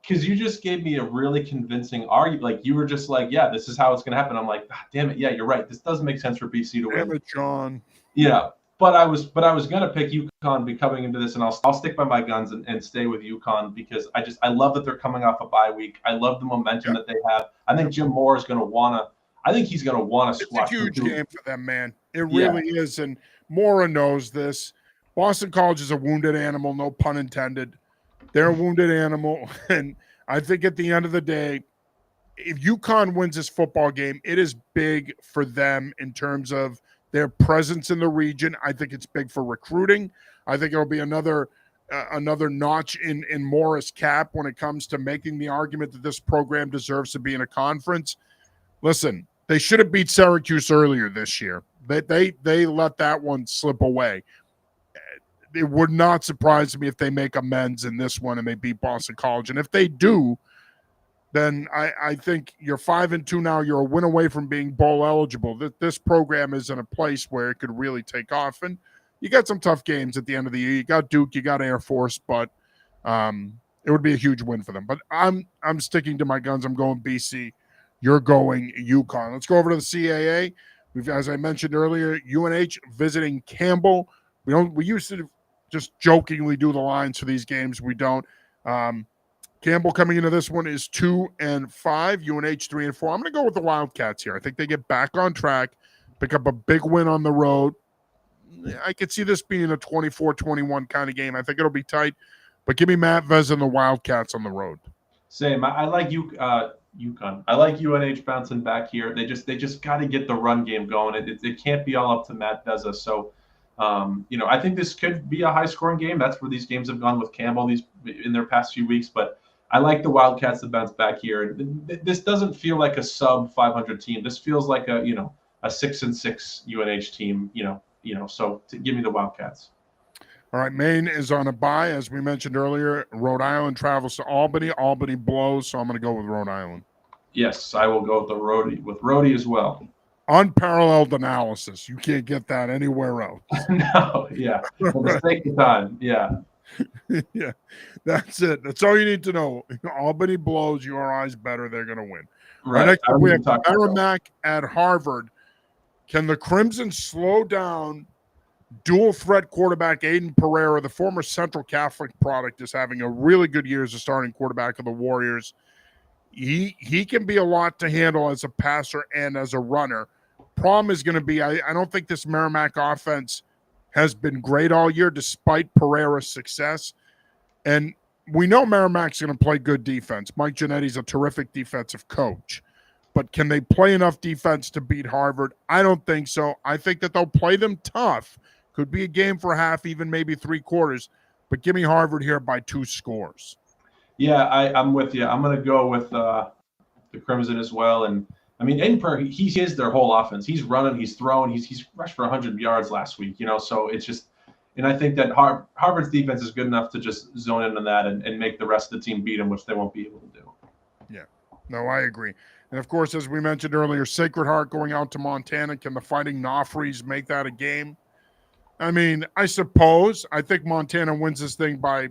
Because you just gave me a really convincing argument. Like you were just like, yeah, this is how it's going to happen. I'm like, ah, damn it, yeah, you're right. This does make sense for BC to win. Damn it, John. Yeah, but I was going to pick UConn be coming into this, and I'll stick by my guns and stay with UConn because I love that they're coming off a bye week. I love the momentum that they have. I think Jim Moore is going to want to. I think he's going to want to squash. It's a huge game for them, man. It really is, and Mora knows this. Boston College is a wounded animal, no pun intended. They're a wounded animal, and I think at the end of the day, if UConn wins this football game, it is big for them in terms of their presence in the region. I think it's big for recruiting. I think it'll be another notch in Mora's cap when it comes to making the argument that this program deserves to be in a conference. Listen, they should have beat Syracuse earlier this year. They let that one slip away. It would not surprise me if they make amends in this one and they beat Boston College. And if they do, then I think you're 5-2 now. You're a win away from being bowl eligible. This program is in a place where it could really take off. And you got some tough games at the end of the year. You got Duke, you got Air Force, but it would be a huge win for them. But I'm sticking to my guns. I'm going BC. You're going UConn. Let's go over to the CAA. As I mentioned earlier, UNH visiting Campbell. We used to just jokingly do the lines for these games. We don't. Campbell coming into this one is 2-5. UNH 3-4. I'm going to go with the Wildcats here. I think they get back on track, pick up a big win on the road. I could see this being a 24-21 kind of game. I think it'll be tight, but give me Matt Vez and the Wildcats on the road. Same. I like UConn. I like UNH bouncing back here. They just got to get the run game going. It can't be all up to Matt Veza. So I think this could be a high-scoring game. That's where these games have gone with Campbell in their past few weeks. But I like the Wildcats to bounce back here. This doesn't feel like a sub 500 team. This feels like a 6-6 UNH team. So give me the Wildcats. All right, Maine is on a bye, as we mentioned earlier. Rhode Island travels to Albany. Albany blows, so I'm going to go with Rhode Island. Yes, I will go with Rhodey as well. Unparalleled analysis. You can't get that anywhere else. No, yeah. Let's take the time. Yeah. Yeah, that's it. That's all you need to know. Albany blows, your eyes better. They're going to win. Right. Next up, we have Merrimack at Harvard. Can the Crimson slow down dual threat quarterback Aiden Pereira? The former Central Catholic product is having a really good year as a starting quarterback of the Warriors. He can be a lot to handle as a passer and as a runner. Problem is going to be, I don't think this Merrimack offense has been great all year despite Pereira's success. And we know Merrimack's going to play good defense. Mike Ginetti's a terrific defensive coach. But can they play enough defense to beat Harvard? I don't think so. I think that they'll play them tough. Could be a game for half, even maybe 3/4. But give me Harvard here by 2 scores. Yeah, I'm with you. I'm going to go with the Crimson as well. And I mean, Aiden Pereira, he is their whole offense. He's running, he's throwing, he's rushed for 100 yards last week. So it's just, and I think that Harvard's defense is good enough to just zone in on that and make the rest of the team beat them, which they won't be able to do. Yeah, no, I agree. And of course, as we mentioned earlier, Sacred Heart going out to Montana. Can the Fighting Knofries make that a game? I mean, I suppose. I think Montana wins this thing by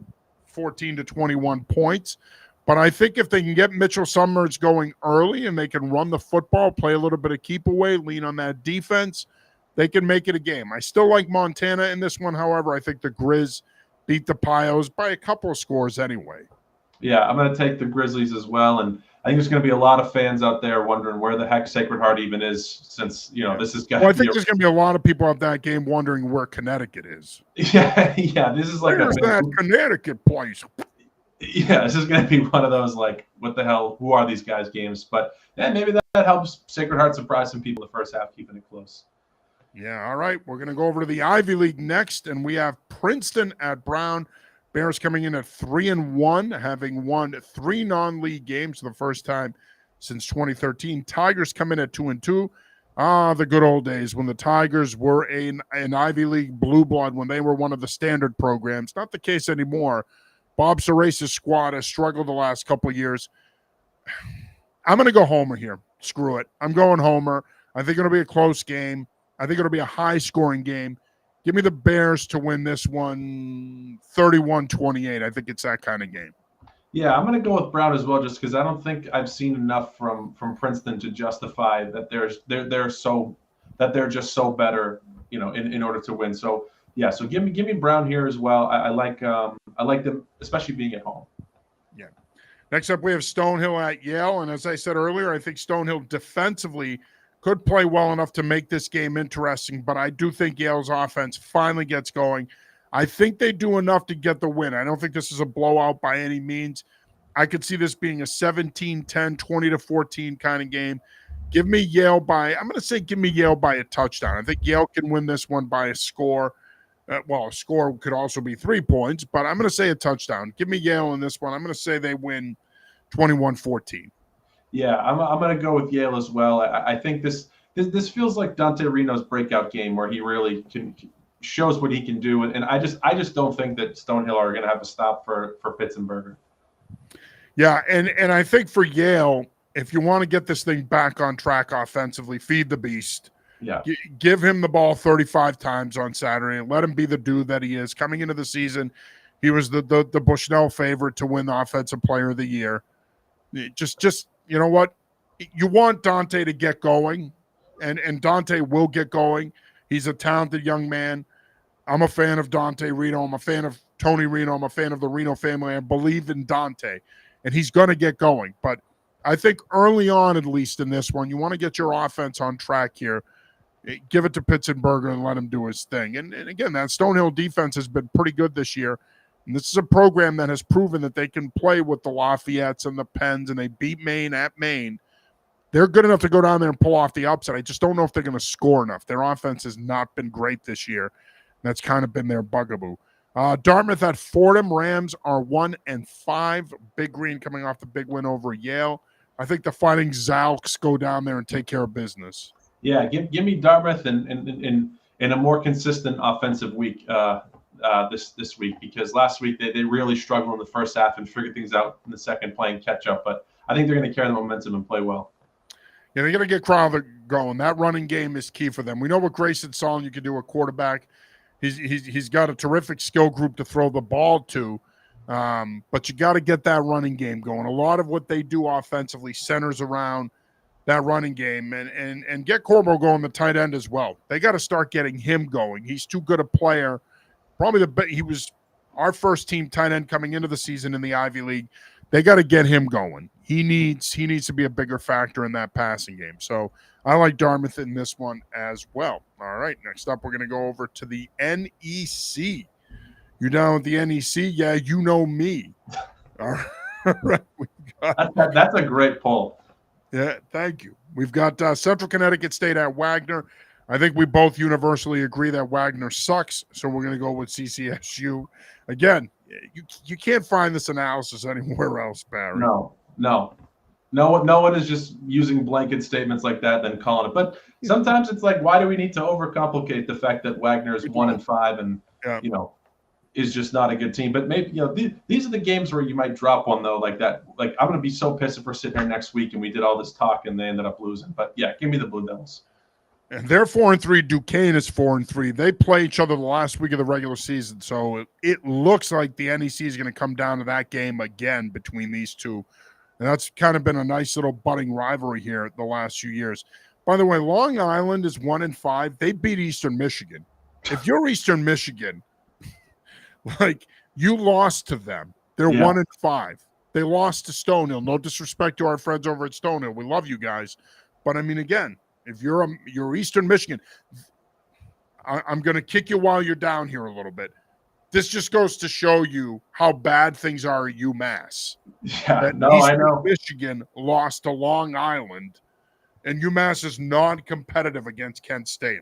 14 to 21 points. But I think if they can get Mitchell Summers going early and they can run the football, play a little bit of keep away, lean on that defense, they can make it a game. I still like Montana in this one. However, I think the Grizz beat the Pios by a couple of scores anyway. Yeah, I'm going to take the Grizzlies as well. And I think there's going to be a lot of fans out there wondering where the heck Sacred Heart even is, since this is. Well, I think there's going to be a lot of people at that game wondering where Connecticut is. Yeah. This is like where's that Connecticut place? Yeah, this is going to be one of those like, what the hell? Who are these guys? Games, but maybe that helps Sacred Heart surprise some people the first half, keeping it close. Yeah. All right, we're going to go over to the Ivy League next, and we have Princeton at Brown. Bears coming in at 3-1, having won 3 non-league games for the first time since 2013. Tigers come in at 2-2. The good old days when the Tigers were an Ivy League blue blood, when they were one of the standard programs. Not the case anymore. Bob Sarace's squad has struggled the last couple of years. I'm going to go Homer here. Screw it. I'm going Homer. I think it'll be a close game. I think it'll be a high-scoring game. Give me the Bears to win this one 31-28. I think it's that kind of game. Yeah, I'm going to go with Brown as well, just because I don't think I've seen enough from Princeton to justify that they're just so better, in order to win. So yeah, so give me Brown here as well. I like them, especially being at home. Yeah. Next up, we have Stonehill at Yale, and as I said earlier, I think Stonehill defensively could play well enough to make this game interesting, but I do think Yale's offense finally gets going. I think they do enough to get the win. I don't think this is a blowout by any means. I could see this being a 17-10, 20-14 kind of game. Give me Yale by a touchdown. I think Yale can win this one by a score. A score could also be 3 points, but I'm going to say a touchdown. Give me Yale in this one. I'm going to say they win 21-14. Yeah, I'm going to go with Yale as well. I think this feels like Dante Reno's breakout game where he really shows what he can do, and I just don't think that Stonehill are going to have a stop for Pittsburgh. Yeah, and I think for Yale, if you want to get this thing back on track offensively, feed the beast. Yeah, give him the ball 35 times on Saturday and let him be the dude that he is. Coming into the season, he was the Bushnell favorite to win the Offensive Player of the Year. Just you know what? You want Dante to get going, and Dante will get going. He's a talented young man. I'm a fan of Dante Reno. I'm a fan of Tony Reno. I'm a fan of the Reno family. I believe in Dante, and he's going to get going. But I think early on, at least in this one, you want to get your offense on track here. Give it to Pittsburgh and let him do his thing. And again, that Stonehill defense has been pretty good this year. And this is a program that has proven that they can play with the Lafayettes and the Penns, and they beat Maine at Maine. They're good enough to go down there and pull off the upset. I just don't know if they're going to score enough. Their offense has not been great this year. That's kind of been their bugaboo. Dartmouth at Fordham. Rams are 1-5. Big Green coming off the big win over Yale. I think the Fighting Zalks go down there and take care of business. Yeah, give me Dartmouth in a more consistent offensive week this week, because last week they really struggled in the first half and figured things out in the second, playing catch up. But I think they're going to carry the momentum and play well. Yeah, they're going to get Crowther going. That running game is key for them. We know what Grayson Solon you can do at quarterback. He's got a terrific skill group to throw the ball to, but you got to get that running game going. A lot of what they do offensively centers around that running game, and get Corbo going the tight end as well. They got to start getting him going. He's too good a player. Probably he was our first team tight end coming into the season in the Ivy League. They got to get him going. He needs to be a bigger factor in that passing game. So I like Dartmouth in this one as well. All right, next up we're going to go over to the NEC. You down with the NEC? Yeah, you know me. All right, that's a great poll. Yeah, thank you. We've got Central Connecticut State at Wagner. I think we both universally agree that Wagner sucks, so we're going to go with CCSU. Again, you can't find this analysis anywhere else, Barry. No one is just using blanket statements like that, then calling it. But sometimes it's like, why do we need to overcomplicate the fact that Wagner is 1-5 and is just not a good team? But maybe these are the games where you might drop one though, like that. Like, I'm going to be so pissed if we're sitting here next week and we did all this talk and they ended up losing. But yeah, give me the Blue Devils. And they're 4-3. Duquesne is 4-3. They play each other the last week of the regular season, so it looks like the NEC is going to come down to that game again between these two. And that's kind of been a nice little budding rivalry here the last few years. By the way, Long Island is 1-5. They beat Eastern Michigan. If you're Eastern Michigan, like, you lost to them. They're 1-5. They lost to Stonehill. No disrespect to our friends over at Stonehill. We love you guys. But I mean, again, if you're Eastern Michigan, I'm going to kick you while you're down here a little bit. This just goes to show you how bad things are at UMass. Yeah, I know. Michigan lost to Long Island, and UMass is non-competitive against Kent State.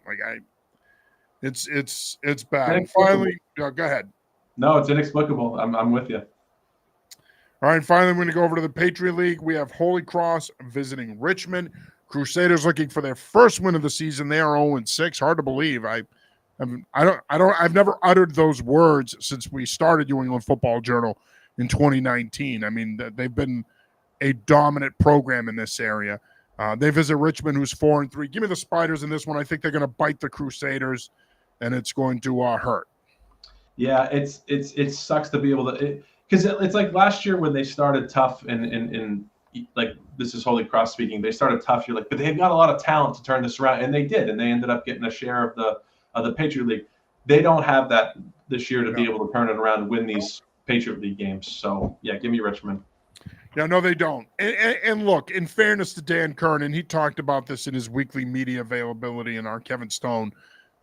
It's bad. And finally, go ahead. No, it's inexplicable. I'm with you. All right, finally, we're going to go over to the Patriot League. We have Holy Cross visiting Richmond. Crusaders looking for their first win of the season. They are 0-6. Hard to believe. I've never uttered those words since we started New England Football Journal in 2019. I mean, they've been a dominant program in this area. They visit Richmond, who's 4-3. Give me the Spiders in this one. I think they're going to bite the Crusaders, and it's going to hurt. Yeah, it sucks to be able to, because it's like last year when they started tough and like, this is Holy Cross speaking. They started tough. You're like, but they've got a lot of talent to turn this around, and they did, and they ended up getting a share of the Patriot League. They don't have that this year to be able to turn it around and win these Patriot League games. So yeah, give me Richmond. Yeah, no, they don't. And look, in fairness to Dan Kernan, he talked about this in his weekly media availability, and our Kevin Stone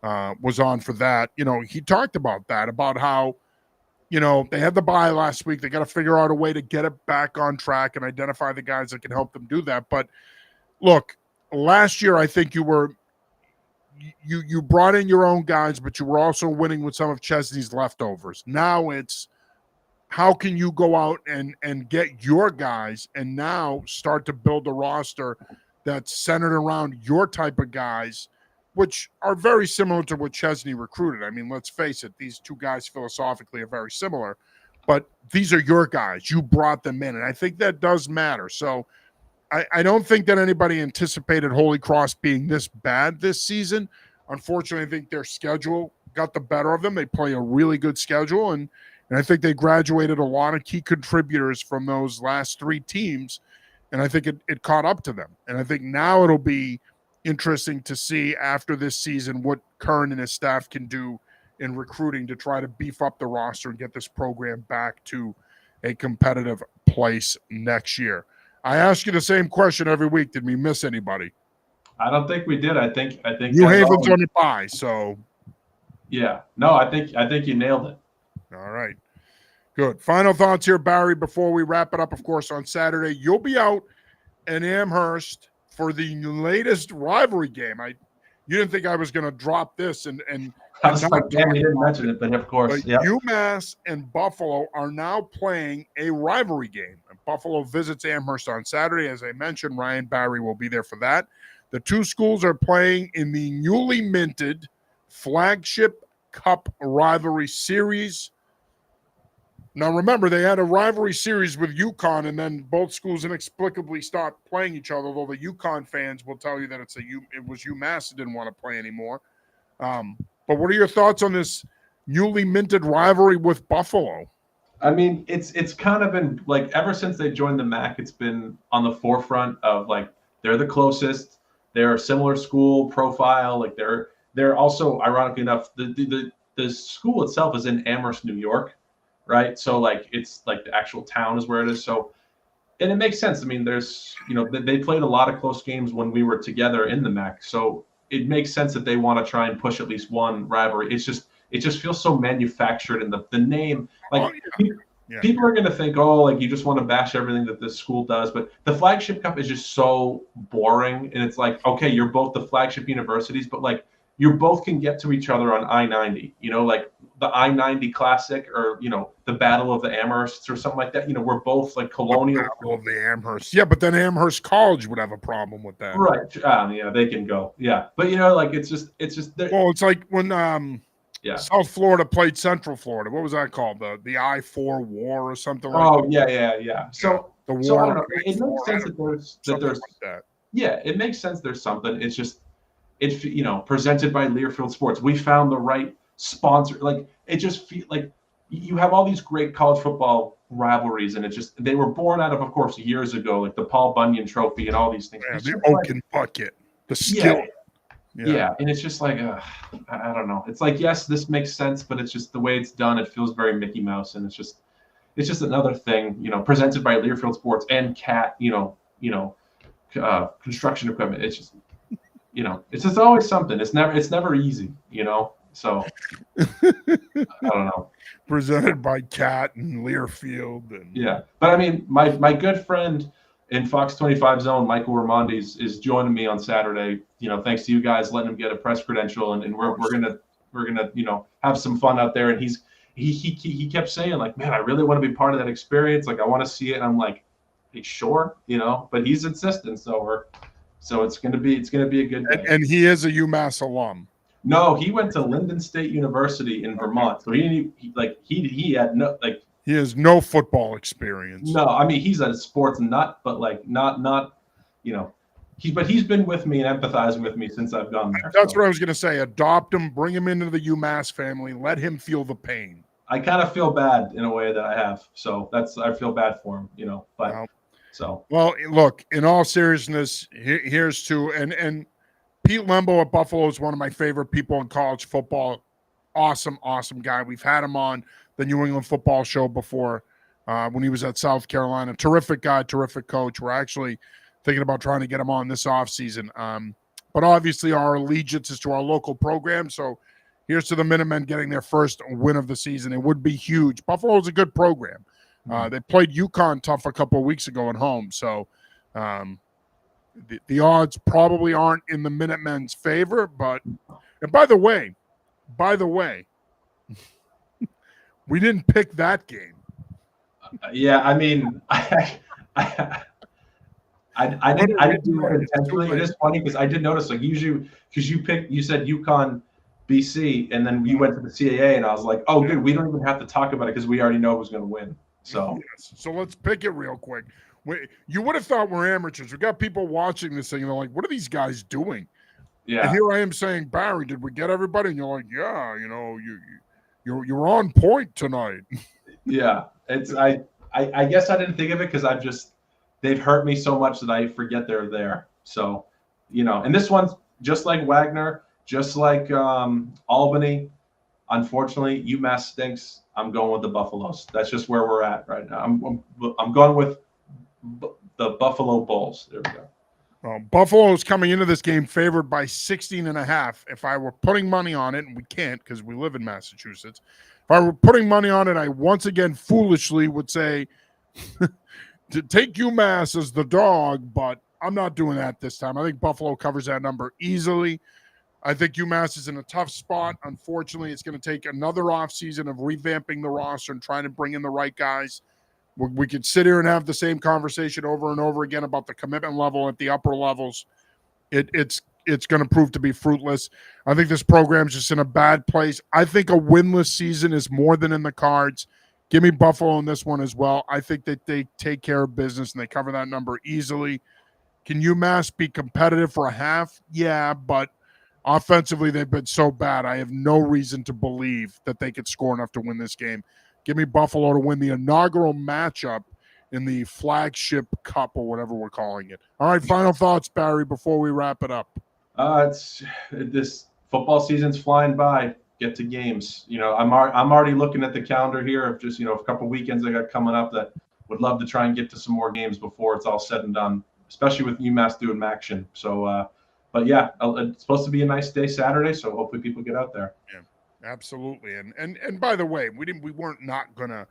was on for that. He talked about that, about how, they had the bye last week. They got to figure out a way to get it back on track and identify the guys that can help them do that. But look, last year, I think you brought in your own guys, but you were also winning with some of Chesney's leftovers. Now it's, how can you go out and get your guys and now start to build a roster that's centered around your type of guys, which are very similar to what Chesney recruited. I mean, let's face it, these two guys philosophically are very similar, but these are your guys. You brought them in, and I think that does matter. So I don't think that anybody anticipated Holy Cross being this bad this season. Unfortunately, I think their schedule got the better of them. They play a really good schedule, and I think they graduated a lot of key contributors from those last three teams, and I think it caught up to them. And I think now it'll be interesting to see after this season what Kern and his staff can do in recruiting to try to beef up the roster and get this program back to a competitive place next year. I ask you the same question every week. Did we miss anybody? I don't think we did. I think New Haven's on the bye, so yeah. No, I think you nailed it. All right. Good. Final thoughts here, Barry, before we wrap it up. Of course, on Saturday, you'll be out in Amherst for the latest rivalry game. You didn't think I was going to drop this and I was like, damn, you didn't mention it, but of course, yeah. UMass and Buffalo are now playing a rivalry game. Buffalo visits Amherst on Saturday. As I mentioned, Ryan Barry will be there for that. The two schools are playing in the newly minted Flagship Cup Rivalry Series. Now, remember, they had a rivalry series with UConn, and then both schools inexplicably stopped playing each other, although the UConn fans will tell you that it was UMass that didn't want to play anymore. But what are your thoughts on this newly minted rivalry with Buffalo? I mean, it's kind of been like ever since they joined the MAC, it's been on the forefront of like they're the closest, they're a similar school profile, like they're also ironically enough the school itself is in Amherst, New York, right? So like it's like the actual town is where it is. So and it makes sense. I mean, there's they played a lot of close games when we were together in the MAC, so it makes sense that they want to try and push at least one rivalry. It just feels so manufactured, and the name, like people are going to think, oh, like you just want to bash everything that this school does. But the Flagship Cup is just so boring, and it's like, okay, you're both the flagship universities, but like you both can get to each other on I-90. Like the I-90 Classic, or the Battle of the Amhersts, or something like that. We're both like colonial. The Battle of the Amherst, yeah, but then Amherst College would have a problem with that, right? Yeah, they can go, yeah, but like it's just well, it's like when South Florida played Central Florida. What was that called? The I-4 War or something like that? Yeah. So the war. So I don't know. It makes sense that there's like that. Yeah, it makes sense. There's something. It's just presented by Learfield Sports. We found the right sponsor. Like it just feels like you have all these great college football rivalries, and they were born out of course, years ago, like the Paul Bunyan Trophy and all these things. Yeah, the Oaken Bucket, the skill. Yeah, and it's just like I don't know. It's like, yes, this makes sense, but it's just the way it's done. It feels very Mickey Mouse, and it's just another thing, presented by Learfield Sports and Cat, construction equipment. It's just, it's just always something. It's never easy, So I don't know. Presented by Cat and Learfield, and but I mean, my good friend in Fox 25 Zone, Michael Ramondes, is joining me on Saturday. Thanks to you guys letting him get a press credential, and we're gonna have some fun out there. And he kept saying like, man, I really want to be part of that experience. Like I want to see it. And I'm like, hey, sure, but he's insistent. So it's gonna be a good day. And he is a UMass alum. No, he went to Lyndon State University in Vermont. So he had no like. He has no football experience. No, I mean he's a sports nut, but like not he's been with me and empathizing with me since I've gone there. That's what I was going to say. Adopt him, bring him into the UMass family, let him feel the pain. I kind of feel bad in a way that I have, so I feel bad for him, But well, look. In all seriousness, here's to and Pete Lembo at Buffalo is one of my favorite people in college football. Awesome guy. We've had him on the New England Football Show before when he was at South Carolina. Terrific guy, terrific coach. We're actually thinking about trying to get him on this offseason. But obviously our allegiance is to our local program. So here's to the Minutemen getting their first win of the season. It would be huge. Buffalo's a good program. They played UConn tough a couple of weeks ago at home. So the odds probably aren't in the Minutemen's favor. But and by the way, we didn't pick that game. Yeah, I mean, I didn't do it intentionally. It is funny because I did notice, like, usually because you said UConn, BC, and then you went to the CAA, and I was like, oh, good, we don't even have to talk about it because we already know who's going to win. So so let's pick it real quick. You would have thought we're amateurs. We got people watching this thing, and they're like, what are these guys doing? Yeah. And here I am saying, Barry, did we get everybody? And you're like, yeah, you're on point tonight. Yeah, it's I guess I didn't think of it because they've hurt me so much that I forget they're there. So, and this one's just like Wagner, just like Albany. Unfortunately, UMass stinks. I'm going with the Buffaloes. That's just where we're at right now. I'm going with the Buffalo Bulls. There we go. Buffalo is coming into this game favored by 16.5. If I were putting money on it, and we can't because we live in Massachusetts, if I were putting money on it, I once again foolishly would say to take UMass as the dog, but I'm not doing that this time. I think Buffalo covers that number easily. I think UMass is in a tough spot. Unfortunately, it's going to take another offseason of revamping the roster and trying to bring in the right guys. We could sit here and have the same conversation over and over again about the commitment level at the upper levels. It's going to prove to be fruitless. I think this program's just in a bad place. I think a winless season is more than in the cards. Give me Buffalo in this one as well. I think that they take care of business and they cover that number easily. Can UMass be competitive for a half? Yeah, but offensively, they've been so bad. I have no reason to believe that they could score enough to win this game. Give me Buffalo to win the inaugural matchup in the flagship cup or whatever we're calling it. All right, final thoughts, Barry, before we wrap it up. It's this football season's flying by. Get to games. I'm already looking at the calendar here of just a couple weekends I got coming up that would love to try and get to some more games before it's all said and done, especially with UMass doing action. So, but yeah, it's supposed to be a nice day Saturday, so hopefully people get out there. Yeah, absolutely. And by the way, we weren't not gonna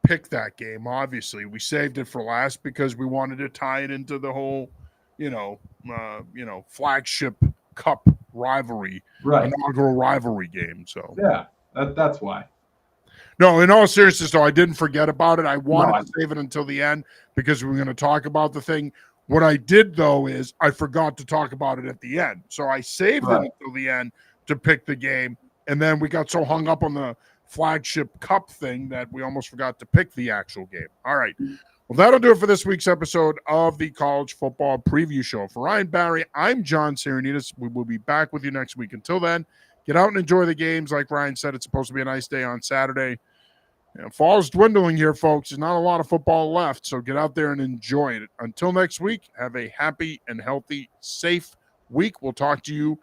pick that game. Obviously, we saved it for last because we wanted to tie it into the whole, flagship cup rivalry, right? Inaugural rivalry game. So yeah, that's why. No, in all seriousness, though, I didn't forget about it. I wanted to save it until the end because we were going to talk about the thing. What I did, though, is I forgot to talk about it at the end. So I saved it until the end to pick the game. And then we got so hung up on the flagship cup thing that we almost forgot to pick the actual game. All right. Well, that'll do it for this week's episode of the College Football Preview Show. For Ryan Barry, I'm John Sarianides. We will be back with you next week. Until then, get out and enjoy the games. Like Ryan said, it's supposed to be a nice day on Saturday. Fall's dwindling here, folks. There's not a lot of football left, so get out there and enjoy it. Until next week, have a happy and healthy, safe week. We'll talk to you